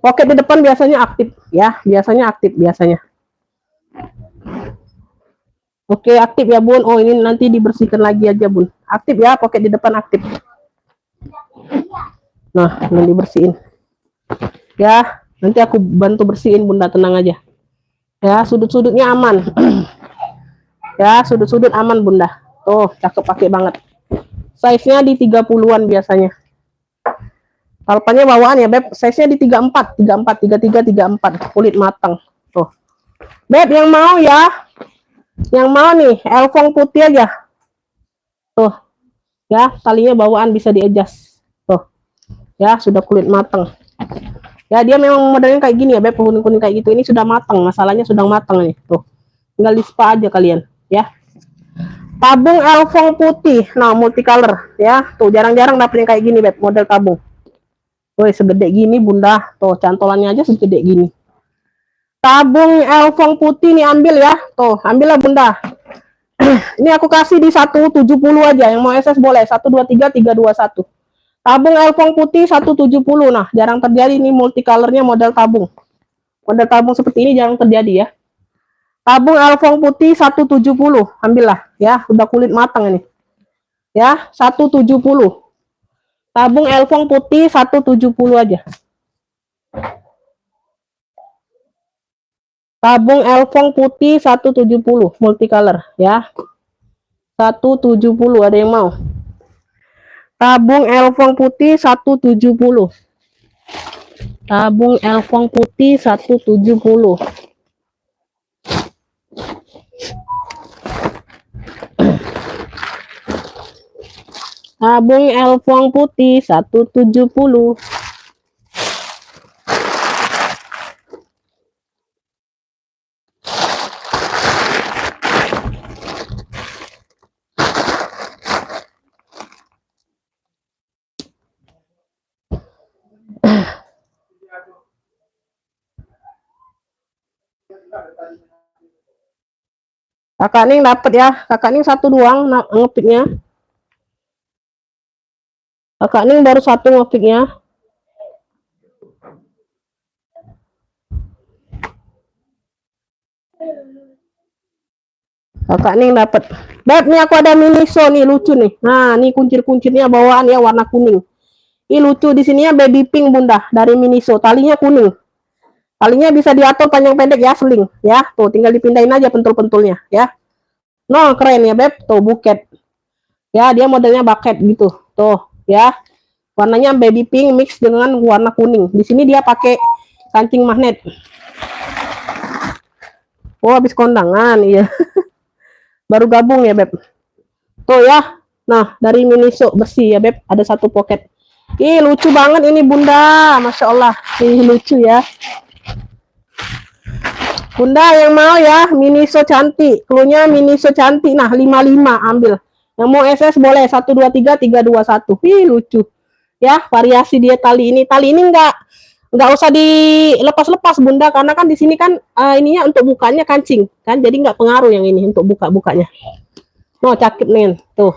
Pocket di depan biasanya aktif ya, biasanya. Oke, aktif ya, Bun. Oh, ini nanti dibersihkan lagi aja, Bun. Aktif ya, pocket di depan aktif. Nah, nanti dibersihin. Ya, nanti aku bantu bersihin, Bunda, tenang aja. Ya, sudut-sudutnya aman. Ya, sudut-sudut aman, Bunda. Tuh, cakep pakai banget. Size-nya di 30-an biasanya. Palpannya bawaan ya, Beb. Size-nya di 34, 34, 33, 34. Kulit matang. Tuh. Beb, yang mau ya? Yang mau nih, Elfong putih aja. Tuh. Ya, talinya bawaan bisa di-adjust. Tuh. Ya, sudah kulit matang. Ya, dia memang modelnya kayak gini ya, Beb. Kuning-kuning kayak gitu. Ini sudah matang. Masalahnya sudah matang nih. Tuh. Tinggal di spa aja kalian. Ya. Tabung Elfong putih. Nah, multicolor. Ya. Tuh, jarang-jarang dapet yang kayak gini, Beb. Model tabung. Woi, segede gini, Bunda. Tuh, cantolannya aja segede gini. Tabung Elfong putih nih ambil ya. Tuh, ambillah, Bunda. Ini aku kasih di 170 aja. Yang mau SS boleh. 123 321. Tabung Elfong putih 170. Nah, jarang terjadi ini multicolornya model tabung. Model tabung seperti ini jarang terjadi ya. Tabung Elfong putih 170. Ambillah ya, udah kulit matang ini. Ya, 170. Tabung Elfong putih 170 aja. Tabung Elfong putih 170 multicolor ya. 170 ada yang mau? Tabung Elfong putih 170. Tabung Elfong putih 170. Tabung Elfong putih 170. Kakak Ning dapat ya. Kakak Ning satu doang ngepiknya. Kakak Ning baru satu ngepiknya. Kakak nih dapat. Beb, nih aku ada Miniso nih lucu nih. Nah, nih kuncir-kuncirnya bawaan ya warna kuning. Ini lucu di sini ya baby pink bunda dari Miniso. Talinya kuning. Talinya bisa diatur panjang pendek ya, seling ya. Tuh tinggal dipindahin aja pentul-pentulnya ya. No, keren ya beb. Tuh buket. Ya, dia modelnya bucket gitu. Tuh ya. Warnanya baby pink mix dengan warna kuning. Di sini dia pakai kancing magnet. Oh, habis kondangan iya. Baru gabung ya beb. Tuh ya. Nah, dari Miniso bersih ya beb. Ada satu pocket. Ih, lucu banget ini bunda. Masya Allah. Ih, lucu ya. Bunda yang mau ya, Miniso cantik. Klunya Miniso cantik. Nah, 55 ambil. Yang mau SS boleh 1 2 3 3 2 1. Ih, lucu. Ya, variasi dia tali ini. Tali ini enggak usah dilepas-lepas bunda karena kan di sini kan ininya untuk bukanya kancing kan. Jadi enggak pengaruh yang ini untuk buka-bukanya. Oh, cakep nih. Tuh.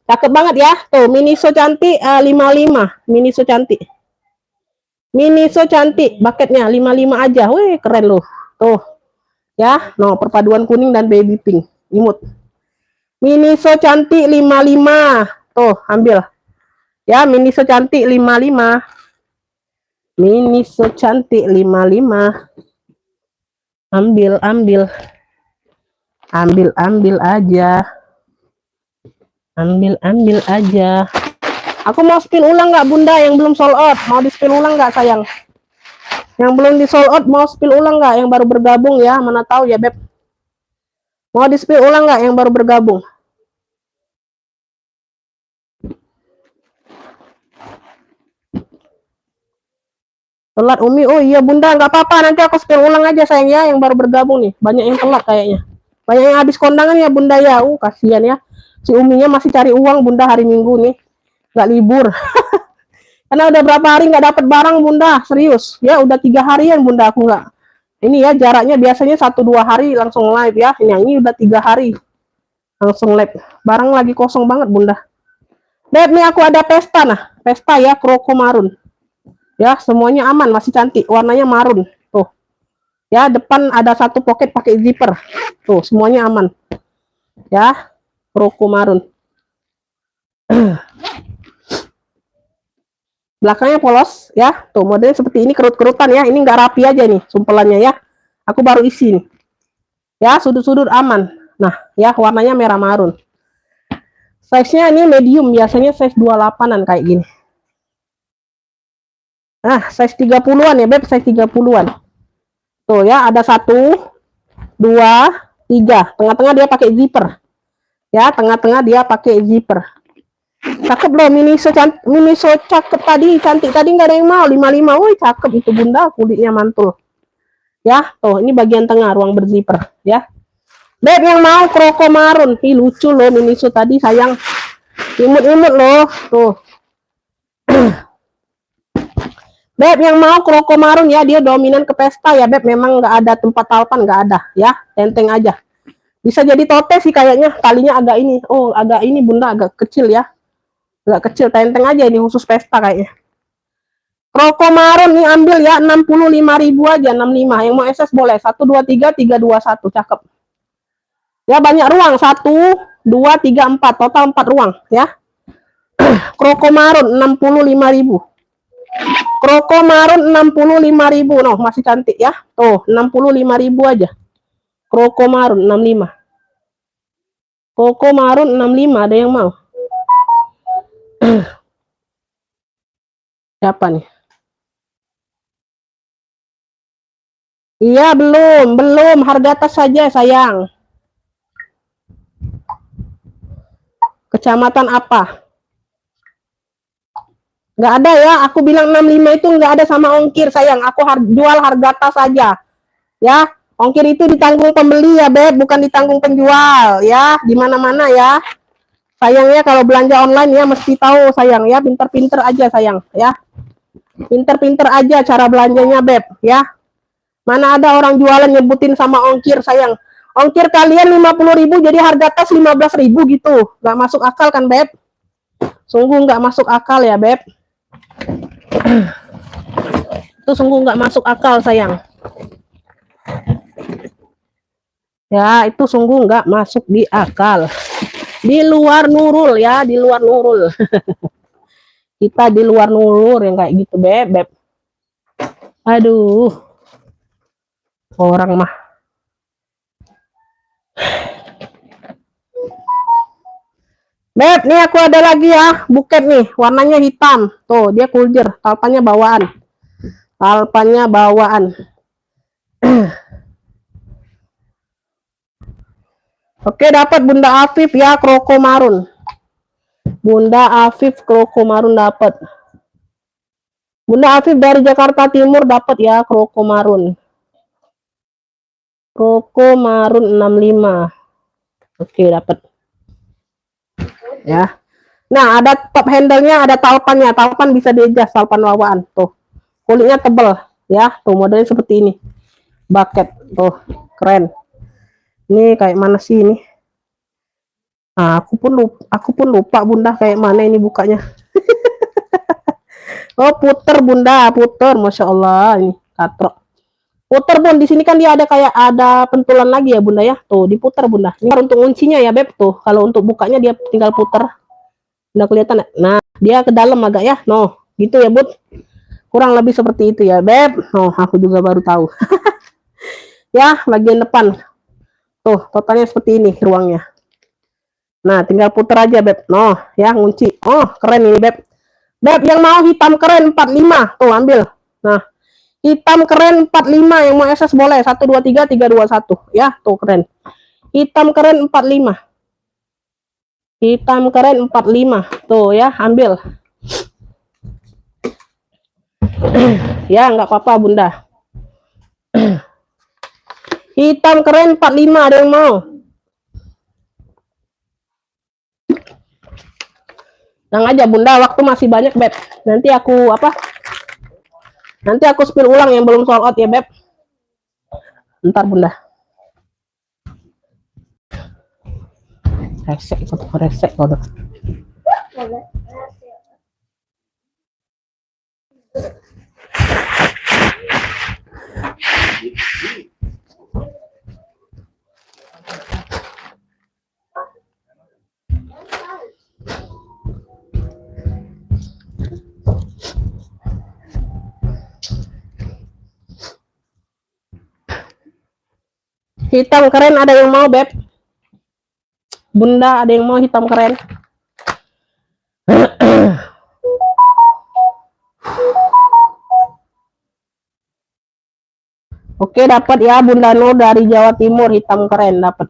Cakep banget ya. Tuh, Miniso cantik 55. Miniso cantik. Miniso cantik. Bucketnya 55 aja. Wih, keren loh. Tuh. Ya, no perpaduan kuning dan baby pink. Imut. Miniso cantik 55. Tuh, ambil. Ya, Miniso cantik 55. Miniso cantik 55. Ambil, ambil. Ambil aja. Ambil aja. Aku mau spin ulang nggak bunda yang belum sold out? Mau di spin ulang nggak sayang? Yang belum di sold out mau spin ulang nggak? Yang baru bergabung ya, mana tahu ya beb. Mau di spin ulang nggak yang baru bergabung? Telat Umi, oh iya bunda nggak apa-apa nanti aku spin ulang aja sayang ya yang baru bergabung nih. Banyak yang telat kayaknya. Banyak yang habis kondangan ya bunda ya. Kasihan ya. Si Uminya masih cari uang bunda hari Minggu nih. Nggak libur. Karena udah berapa hari nggak dapat barang bunda, serius. Ya udah 3 harian bunda aku nggak. Ini ya jaraknya biasanya 1-2 hari langsung live ya. Ini udah 3 hari langsung live. Barang lagi kosong banget bunda. Beb nih aku ada pesta nah. Pesta ya kroko marun. Ya semuanya aman masih cantik. Warnanya marun. Tuh. Ya depan ada satu pocket pakai zipper. Tuh semuanya aman. Ya kroko marun. Belakangnya polos ya. Tuh modelnya seperti ini kerut-kerutan ya. Ini nggak rapi aja nih sumpelannya ya. Aku baru isi nih. Ya sudut-sudut aman. Nah ya warnanya merah marun. Size-nya ini medium. Biasanya size 28an kayak gini. Nah size 30an ya beb. Size 30an. Tuh ya ada 1, 2, 3. Tengah-tengah dia pakai zipper. Ya tengah-tengah dia pakai zipper. Cakep loh Miniso cakep tadi, cantik tadi nggak ada yang mau 55. Woi cakep itu bunda, kulitnya mantul. Ya, tuh ini bagian tengah ruang berzipper ya. Beb yang mau kroko marun, ih lucu loh Miniso tadi sayang. Imut-imut loh, tuh. Beb yang mau kroko marun ya, dia dominan ke pesta ya beb, memang nggak ada tempat talpan nggak ada ya, tenteng aja. Bisa jadi tote sih kayaknya, talinya agak ini, oh agak ini bunda agak kecil ya. Agak kecil, tenteng aja ini khusus pesta kayaknya. Kroko marun nih ambil ya 65.000 aja 65. Yang mau SS boleh 1 2 3 3 2 1 cakep. Ya banyak ruang 1 2 3 4 total 4 ruang ya. Kroko marun 65.000. Kroko marun 65.000 noh masih cantik ya. Tuh 65.000 aja. Kroko marun 65. Kroko marun 65 ada yang mau? Siapa nih? Iya belum harga tas saja sayang. Kecamatan apa? Nggak ada ya, aku bilang 65 itu nggak ada sama ongkir sayang. Aku jual harga tas saja. Ya, ongkir itu ditanggung pembeli ya beb, bukan ditanggung penjual ya. Di mana-mana ya. Sayangnya kalau belanja online ya mesti tahu sayang ya, pinter-pinter aja sayang ya. Pinter-pinter aja cara belanjanya beb ya. Mana ada orang jualan nyebutin sama ongkir sayang. Ongkir kalian 50.000 jadi harga tas 15.000 gitu. Nggak masuk akal kan beb? Sungguh nggak masuk akal ya beb. Itu sungguh nggak masuk akal sayang. Ya, itu sungguh nggak masuk di akal. Di luar Nurul ya, di luar Nurul. Kita di luar Nurul yang kayak gitu, Beb. Aduh, orang mah. Beb, nih aku ada lagi ya, buket nih, warnanya hitam. Tuh, dia kuljer, talpannya bawaan. Talpannya bawaan. Oke, dapat Bunda Afif ya, kroko marun. Bunda Afif kroko marun dapat. Bunda Afif dari Jakarta Timur dapat ya, kroko marun. Kroko marun 65. Oke, dapat. Ya. Nah, ada top handle-nya, ada talpannya. Talpan bisa diadjust, talpan bawaan. Tuh. Kulitnya tebal ya. Tuh, modelnya seperti ini. Bucket. Tuh, keren. Ini kayak mana sih ini? Nah, aku pun lupa Bunda kayak mana ini bukanya. Oh, puter Bunda, puter. Masya Allah, ini katrok. Puter Bun, di sini kan dia ada kayak ada pentulan lagi ya Bunda ya. Tuh, diputar Bunda. Ini untuk kuncinya ya Beb tuh. Kalau untuk bukanya dia tinggal puter. Udah kelihatan. Nah, dia ke dalam agak ya. No, gitu ya Bud. Kurang lebih seperti itu ya Beb. No, aku juga baru tahu. Ya, bagian depan. Tuh, totalnya seperti ini ruangnya. Nah, tinggal putar aja Beb. No, ya ngunci. Oh, keren ini Beb. Beb yang mau hitam keren 45. Tuh, ambil. Nah, hitam keren 45 yang mau SS boleh. 1 2 3 3 2 1. Ya, tuh keren. Hitam keren 45. Hitam keren 45. Tuh ya, ambil. Ya, nggak apa-apa Bunda. Hitam keren 45, ada yang mau? Nang aja Bunda, waktu masih banyak Beb. Nanti aku apa? Nanti aku spill ulang yang belum sold out ya Beb. Ntar Bunda. Resek, resek kodok. Hitam keren ada yang mau Beb? Bunda ada yang mau hitam keren? Oke, dapat ya Bunda Nur dari Jawa Timur hitam keren dapat.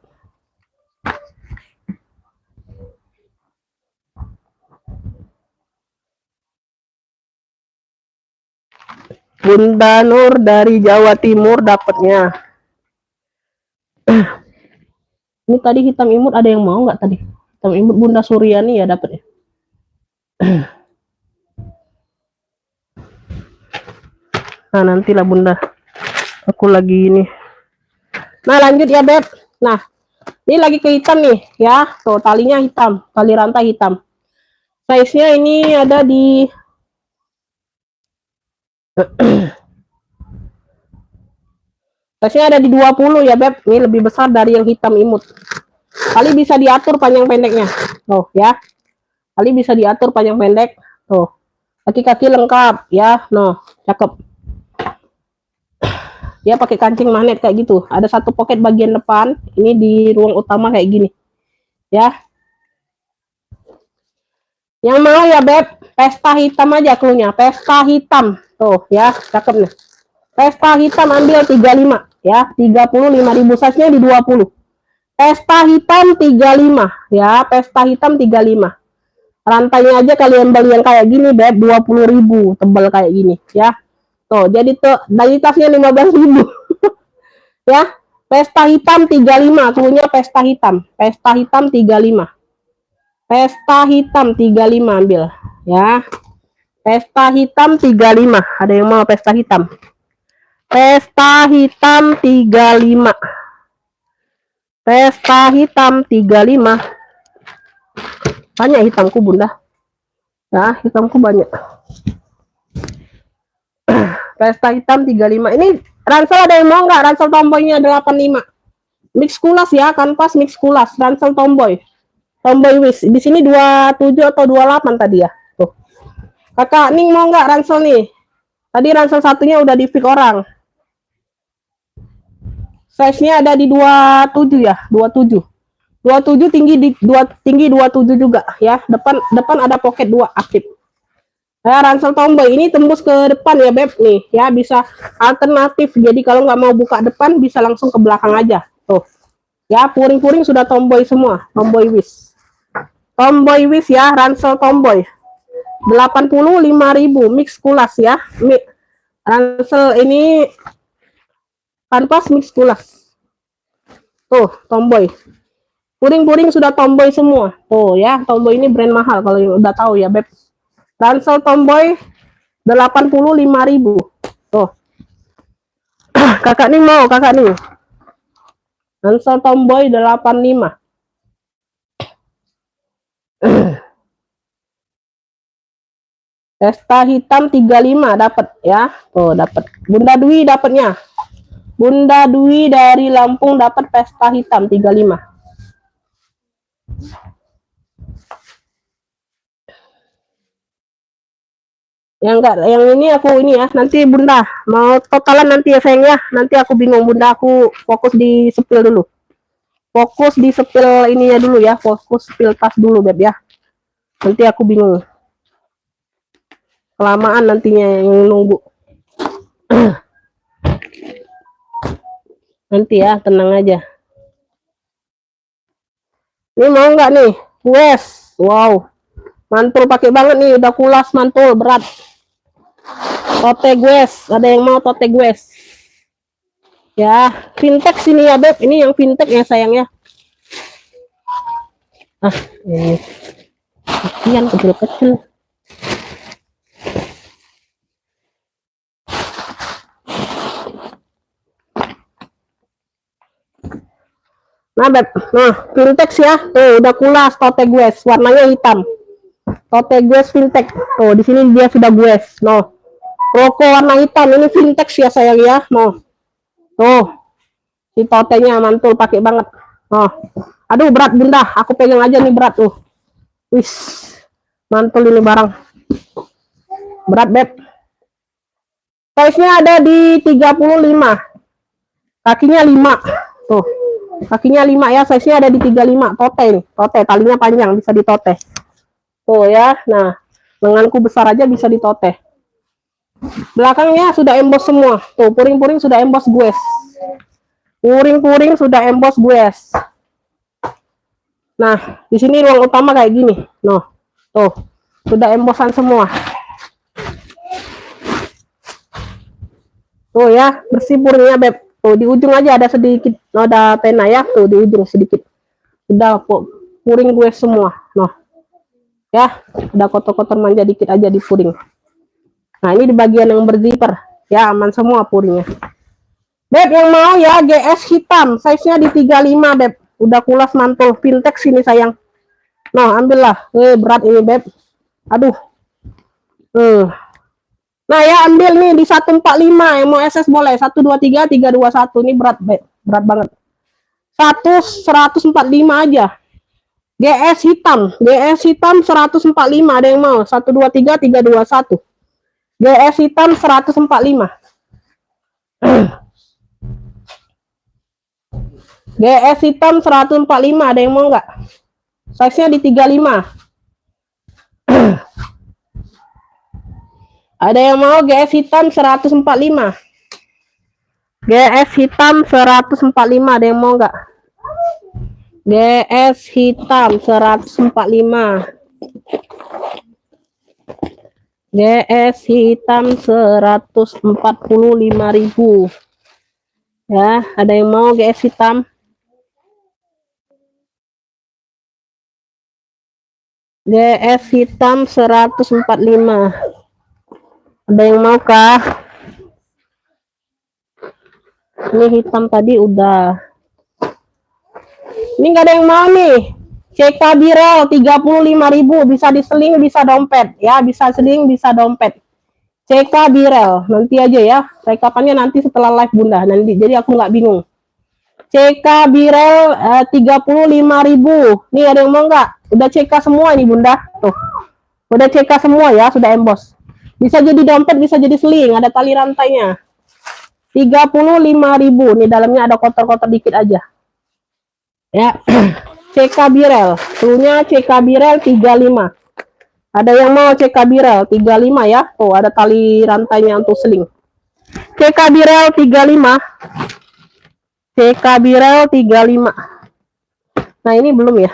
Bunda Nur dari Jawa Timur dapatnya. Ini tadi hitam imut ada yang mau nggak tadi? Hitam imut Bunda Suryani ya dapat ya. Nah, nantilah Bunda. Aku lagi ini. Nah, lanjut ya Beb. Nah, ini lagi ke hitam nih ya. Tuh, talinya hitam, tali rantai hitam. Size-nya ini ada di size-nya ada di 20 ya Beb. Ini lebih besar dari yang hitam imut. Tali bisa diatur panjang pendeknya. Tuh ya. Tali bisa diatur panjang pendek. Tuh. Kaki-kaki lengkap ya. No, cakep. Dia pakai kancing magnet kayak gitu. Ada satu pocket bagian depan. Ini di ruang utama kayak gini. Ya. Yang mau ya Beb, pesta hitam aja cluenya. Pesta hitam. Tuh ya, cakep nih. Pesta hitam ambil 35 ya. 35.000 size-nya di 20. Pesta hitam 35 ya. Pesta hitam 35. Rantainya aja kalian beli yang kayak gini Beb, 20.000 tebal kayak gini ya. Tuh, jadi tuh dari tasnya 15.000. Ya. Pesta hitam 35, cluenya pesta hitam. Pesta hitam 35. Pesta hitam 35 ambil ya. Pesta hitam 35. Ada yang mau pesta hitam? Pesta hitam 35. Pesta hitam 35. Banyak hitamku Bunda. Ya, hitamku banyak. Pesta hitam 35. Ini ransel ada yang mau nggak? Ransel tombolnya 85. Mix kulas ya, kanvas mix kulas, ransel tomboy. Tomboy wish. Di sini 27 atau 28 tadi ya. Tuh. Kakak Ning mau nggak ransel nih? Tadi ransel satunya udah di pick orang. Size-nya ada di 27 ya, 27. 27 tinggi di 27 juga ya. Depan ada pocket 2 aktif. Ya, ransel tomboy ini tembus ke depan ya beb nih ya, bisa alternatif. Jadi kalau nggak mau buka depan bisa langsung ke belakang aja. Tuh. Ya, puring-puring sudah tomboy semua, tomboy wish. Tomboy wish ya, ransel tomboy. 85.000 mix kulas ya. Ransel ini kanvas mix kulas. Tuh, tomboy. Puring-puring sudah tomboy semua. Tuh ya, tomboy ini brand mahal kalau udah tahu ya, beb. Ransel tomboy 85.000. Tuh. Kakak nih mau, kakak nih. Ransel tomboy 85. Pesta hitam 35 dapat ya. Tuh, dapat. Bunda Dwi dapatnya. Bunda Dwi dari Lampung dapat pesta hitam 35. Yang enggak, yang ini aku ini ya. Nanti Bunda mau totalan nanti ya sayang ya. Nanti aku bingung Bunda, aku fokus di sepil dulu. Fokus di sepil ininya dulu ya. Fokus sepil tas dulu beb ya. Nanti aku bingung. Kelamaan nantinya yang nunggu. Nanti ya, tenang aja. Ini mau nggak nih? Wes, wow. Mantul pakai banget nih, udah kulas mantul berat. Tote gues, ada yang mau tote gues? Ya, fintech sini ya beb. Ini yang fintech ya sayang ya. Ah, ini. Sekian kecil-kecil. Nah beb, nah fintech ya. Tuh udah kulas tote gues, warnanya hitam. Tote gues fintech. Tuh di sini dia sudah gues. No. Roko warna hitam ini fintech ya sayang ya. No. Tuh. Si totenya mantul pakai banget. Oh. Aduh berat Bunda, aku pegang aja nih berat tuh. Wis. Mantul ini barang. Berat beb. Size-nya ada di 35. Kakinya 5. Tuh. Kakinya 5 ya, size-nya ada di 35. Tote nih. Tote, talinya panjang bisa ditote. Tuh ya. Nah, lenganku besar aja bisa ditote. Belakangnya sudah emboss semua. Tuh, puring-puring sudah emboss gues. Puring-puring sudah emboss gues. Nah, di sini ruang utama kayak gini. Noh, tuh, sudah embossan semua. Tuh ya, bersih puringnya beb. Tuh di ujung aja ada sedikit, ada pena ya. Tuh di ujung sedikit. Sudah puring gues semua. Noh, ya, udah kotor-kotor manja dikit aja di puring. Nah, ini di bagian yang berzipper. Ya, aman semua puringnya. Beb, yang mau ya GS hitam. Size-nya di 35, beb. Udah kulas mantul. Fintech sini sayang. Nah, ambillah. Berat ini, beb. Aduh. Nah, ya ambil nih di 145. Yang mau SS boleh. 123, 321. Ini berat, beb. Berat banget. 145 aja. GS hitam. GS hitam 145. Ada yang mau? 123, 321. GS hitam 145. GS hitam 145. Ada yang mau nggak? Size-nya di 35. Ada yang mau GS hitam 145? GS hitam 145. Ada yang mau nggak? GS hitam 145. GS hitam 145.000. Ya, ada yang mau GS hitam? GS hitam 145. Ada yang mau kah? Ini hitam tadi udah. Ini nggak ada yang mau nih. CK Birel 35.000, bisa diseling, bisa dompet ya, bisa seling, bisa dompet. CK Birel nanti aja ya, rekapannya nanti setelah live Bunda nanti, jadi aku nggak bingung. CK Birel 35.000. Nih ada yang mau nggak? Udah CK semua nih Bunda. Tuh. Udah CK semua ya, sudah emboss. Bisa jadi dompet, bisa jadi sling, ada tali rantainya. 35.000. Nih dalamnya ada kotor-kotor dikit aja. Ya. CK Birel. Cluenya CK Birel 35. Ada yang mau CK Birel 35 ya. Tuh, ada tali rantainya untuk sling. CK Birel 35. CK Birel 35. Nah, ini belum ya.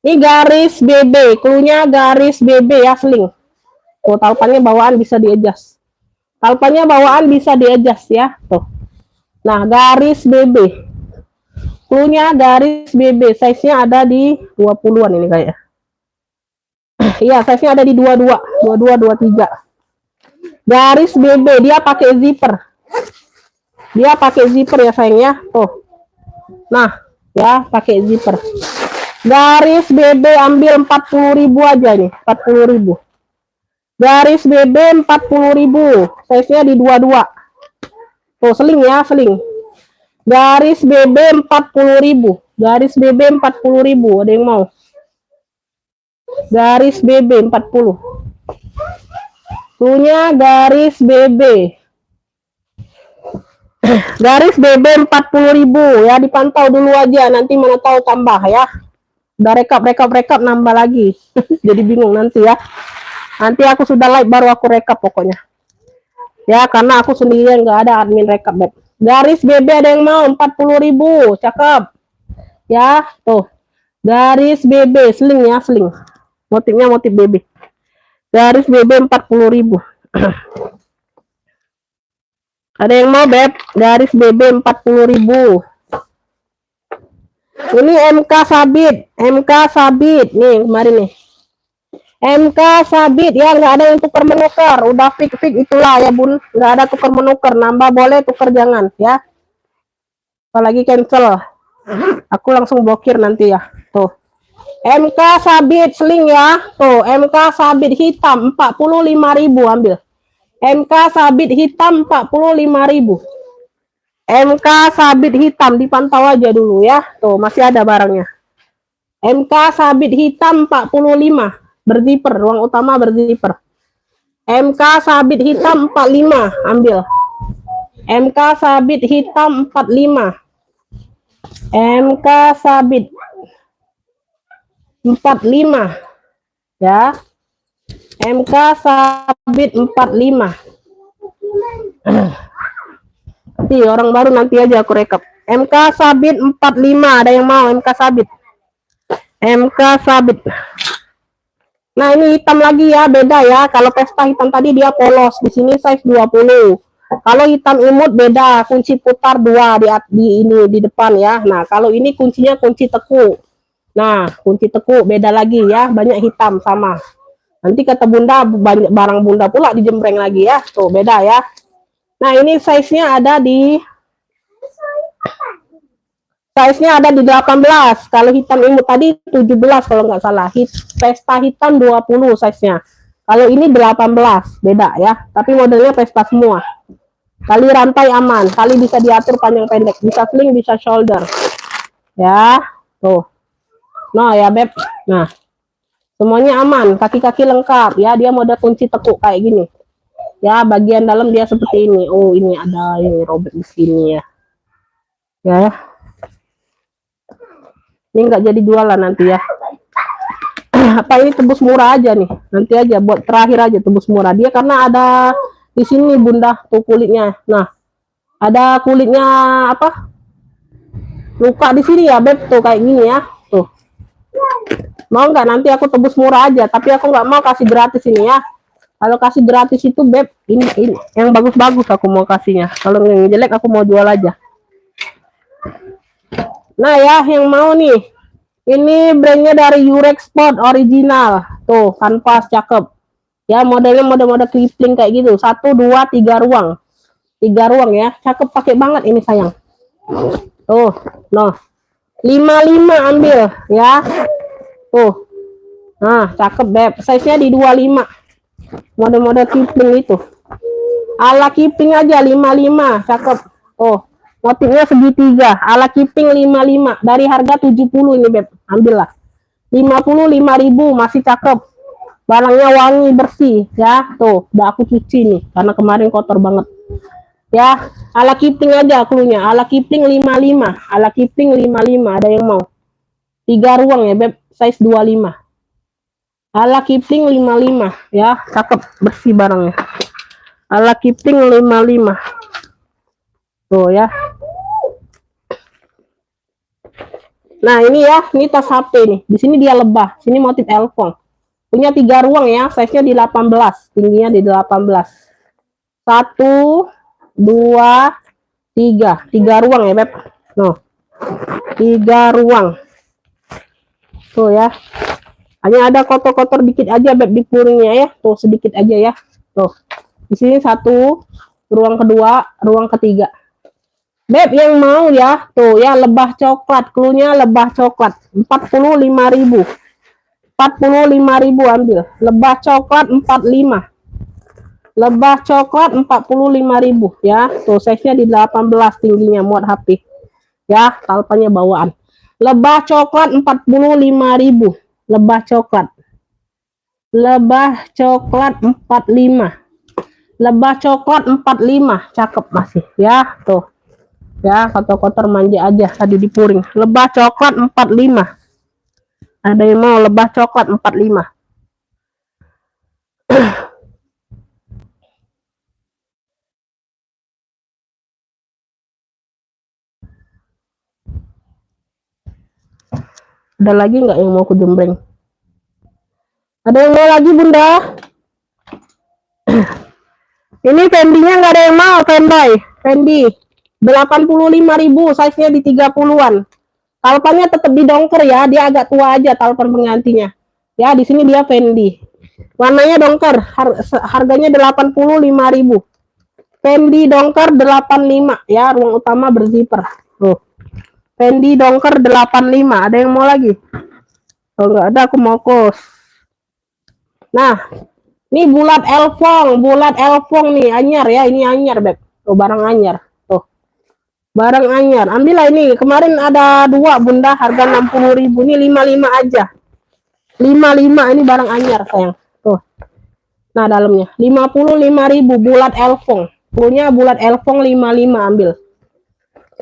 Ini garis BB, cluenya garis BB ya, sling. Tuh, talpannya bawaan bisa di-adjust. Talpannya bawaan bisa di-adjust ya. Tuh. Nah, garis BB. Cluenya garis BB, size-nya ada di 20-an ini kayak. Iya, size-nya ada di 22, 23. Garis BB, dia pakai zipper. Dia pakai zipper ya sayangnya. Tuh. Nah, ya pakai zipper. Garis BB ambil 40.000 aja nih, 40.000. Garis BB 40.000. Size-nya di 22. Tuh, sling ya, sling. Garis BB 40.000. Garis BB 40.000. Ada yang mau? Garis BB 40. Punya garis BB. Garis BB 40.000 ya, dipantau dulu aja, nanti mana tahu tambah ya. Udah rekap nambah lagi. Jadi bingung nanti ya. Nanti aku sudah live baru aku rekap pokoknya. Ya, karena aku sendirian nggak ada admin rekap, Beb. Garis BB ada yang mau 40.000, cakep. Ya, tuh. Garis BB sling ya, sling. Motifnya motif BB. Garis BB 40.000. Ada yang mau, Beb? Garis BB 40.000. Ini MK sabit. MK sabit. Nih, kemarin nih. MK sabit. Ya, nggak ada yang tukar menukar. Udah fix itulah ya, Bun. Nggak ada tukar menukar. Nambah boleh, tukar jangan. Ya. Apalagi cancel. Aku langsung blokir nanti ya. Tuh. MK sabit sling ya. Tuh, MK sabit hitam 45.000 ambil. MK sabit hitam 45.000. MK sabit hitam dipantau aja dulu ya. Tuh, masih ada barangnya. MK sabit hitam 45. Berzipper, ruang utama berzipper. MK sabit hitam 45, ambil. MK sabit hitam 45. MK sabit 45. Ya. MK sabit 45. Nanti orang baru nanti aja aku rekap. MK sabit 45, ada yang mau MK sabit? MK sabit. Nah, ini hitam lagi ya, beda ya. Kalau pesta hitam tadi dia polos, di sini size 20. Kalau hitam imut beda, kunci putar 2 di ini di depan ya. Nah, kalau ini kuncinya kunci tekuk. Nah, kunci tekuk beda lagi ya, banyak hitam sama. Nanti kata Bunda banyak barang Bunda pula dijembreng lagi ya. Tuh, beda ya. Nah, ini size-nya ada di 18. Kalau hitam imut tadi 17 kalau nggak salah. Pesta hitam 20 size-nya. Kalau ini 18, beda ya. Tapi modelnya pesta semua. Tali rantai aman, tali bisa diatur panjang pendek, bisa sling, bisa shoulder. Ya, tuh. Nah, ya, Beb. Nah. Semuanya aman, kaki-kaki lengkap ya, dia model kunci tekuk kayak gini. Ya, bagian dalam dia seperti ini. Oh, ini ada ini robek di sini ya. Ya. Ini enggak jadi jualan nanti ya. Apa ini tebus murah aja nih. Nanti aja buat terakhir aja tebus murah. Dia karena ada di sini Bunda tuh kulitnya. Nah, ada kulitnya apa? Luka di sini ya, Beb, tuh kayak gini ya. Tuh. Mau nggak nanti aku tebus murah aja, tapi aku nggak mau kasih gratis ini ya. Kalau kasih gratis itu, Beb, ini yang bagus-bagus aku mau kasihnya. Kalau yang jelek aku mau jual aja. Nah ya, yang mau nih, ini brandnya dari Yurex Sport original. Tuh, kanvas cakep. Ya, modelnya model-model Kipling kayak gitu. 1, 2, 3 ruang. 3 ruang ya, cakep, pakai banget ini sayang. Tuh, noh. 55 ambil ya. Tuh. Nah, cakep, Beb. Size-nya di 25. Model-model Kipling itu. Ala Kipling aja 55, cakep. Tuh. Motifnya segitiga, ala Kiping 55 dari harga 70 ini Beb. Ambillah. 55.000 masih cakep. Barangnya wangi bersih ya. Tuh, udah aku cuci nih karena kemarin kotor banget. Ya, ala Kipling aja klunya. Ala Kipling 55. Ala Kipling 55, ada yang mau? 3 ruang ya Beb, size 25. Ala Kipling 55 ya, cakep bersih barangnya. Ala Kipling 55. Tuh ya. Nah, ini ya, ini tas HP nih. Di sini dia lebah, sini motif elfong. Punya 3 ruang ya, size-nya di 18, tingginya di 18. 1 2 3. 3 ruang ya, Beb. Noh. 3 ruang. Tuh ya. Hanya ada kotor-kotor dikit aja Beb di puringnya ya. Tuh sedikit aja ya. Tuh. Di sini 1, ruang kedua, ruang ketiga. Beb yang mau ya, tuh ya, lebah coklat, klunya lebah coklat, 45.000. 45.000 ambil. Lebah coklat 45. Lebah coklat 45.000 ya. Tuh size-nya di 18, tingginya muat HP. Ya, talpanya bawaan. Lebah coklat 45.000. Lebah coklat. Lebah coklat 45. Lebah coklat 45, cakep masih ya, tuh. Ya, kotor-kotor manja aja tadi di puring. Lebah coklat 45. Ada yang mau lebah coklat 45? Ada lagi nggak yang mau kujembreng? Ada yang mau lagi Bunda? Ini Fendi-nya nggak ada yang mau, Fendi. Fendi 85.000, size-nya di 30-an. Talpannya tetap didongker ya, dia agak tua aja talpan penggantinya. Ya, di sini dia Fendi. Warnanya dongker, harganya 85.000. Fendi dongker 85 ya, ruang utama berzipper. Tuh. Fendi dongker 85. Ada yang mau lagi? Kalau nggak ada aku mau kos. Nah, ini bulat elfong nih, anyar ya, ini anyar Beb. Tuh barang anyar. Tuh. Barang anyar. Ambillah ini. Kemarin ada 2 Bunda, harga 60.000. Ini 55 aja. 55 ini barang anyar sayang. Tuh. Nah, dalamnya 55.000 bulat elfong. Punya bulat elfong 55 ambil.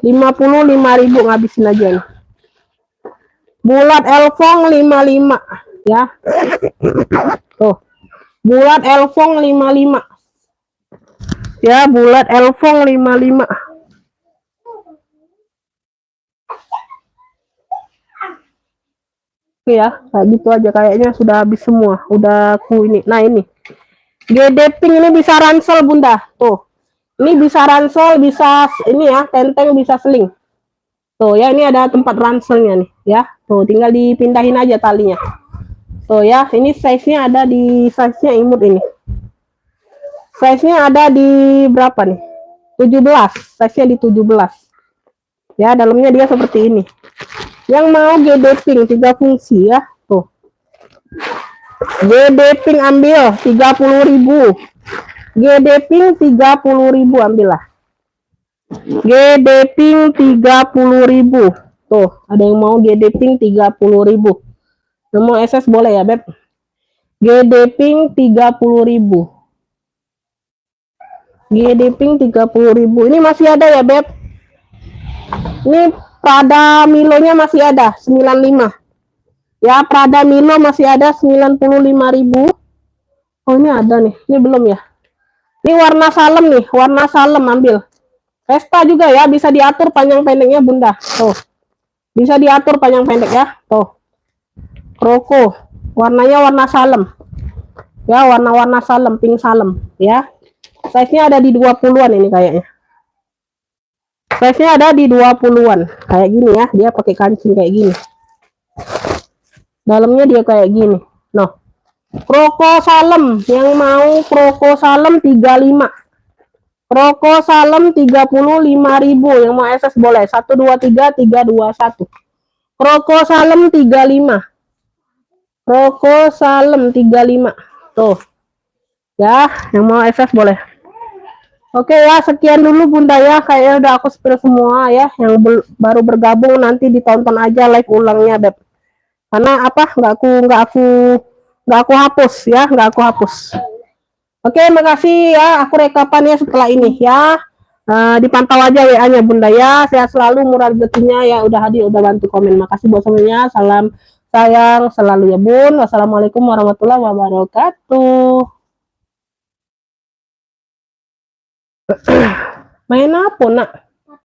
55.000 ngabisin aja nih. Bulat elfong 55 ya. Tuh. Bulat elfong 55. Ya, bulat elfong 55. Oke ya, kayak gitu aja kayaknya sudah habis semua. Udah aku ini. Nah, ini. GD Pink ini bisa ransel Bunda. Tuh. Ini bisa ransel, bisa ini ya, tenteng, bisa seling. Tuh ya, ini ada tempat ranselnya nih ya. Tuh, tinggal dipindahin aja talinya. Tuh ya, ini size-nya ada di size-nya imut ini. Size-nya ada di berapa nih? 17. Size-nya di 17. Ya, dalamnya dia seperti ini. Yang mau GD Pink 3 fungsi ya. Tuh. GD Pink ambil 30.000. GD Pink 30.000 ambillah. GD Pink 30.000. Tuh, ada yang mau GD Pink 30.000. Mau SS boleh ya, Beb. GD Pink 30.000. GD Pink 30.000. Ini masih ada ya, Beb. Ini Prada Milonya masih ada 95. Ya, Prada Milo masih ada 95.000. Oh, ini ada nih. Ini belum ya. Ini warna salem nih, warna salem ambil. Vespa juga ya, bisa diatur panjang pendeknya Bunda. Tuh. Bisa diatur panjang pendek ya. Tuh. Kroko. Warnanya warna salem. Ya, warna-warna salem, pink salem ya. Size-nya ada di 20-an ini kayaknya. Size-nya ada di 20-an. Kayak gini ya, dia pakai kancing kayak gini. Dalamnya dia kayak gini. Noh. Kroko salem, yang mau kroko salem 35. Kroko salem 35.000, yang mau SS boleh. 1 2 3 3 2 1. Kroko salem 35. Kroko salem 35. Tuh. Ya, yang mau SS boleh. Oke ya, sekian dulu Bunda ya. Kayaknya udah aku spill semua ya. Yang baru bergabung nanti ditonton aja live ulangnya, Beb. Karena apa? Nggak aku hapus ya, nggak aku hapus. Oke, makasih ya. Aku rekapan ya setelah ini ya. Dipantau aja WA-nya Bunda ya. Sehat selalu, murah rezekinya ya. Udah hadir, udah bantu komen. Makasih buat semuanya. Salam sayang selalu ya Bun. Wassalamualaikum warahmatullahi wabarakatuh. Main apa nak?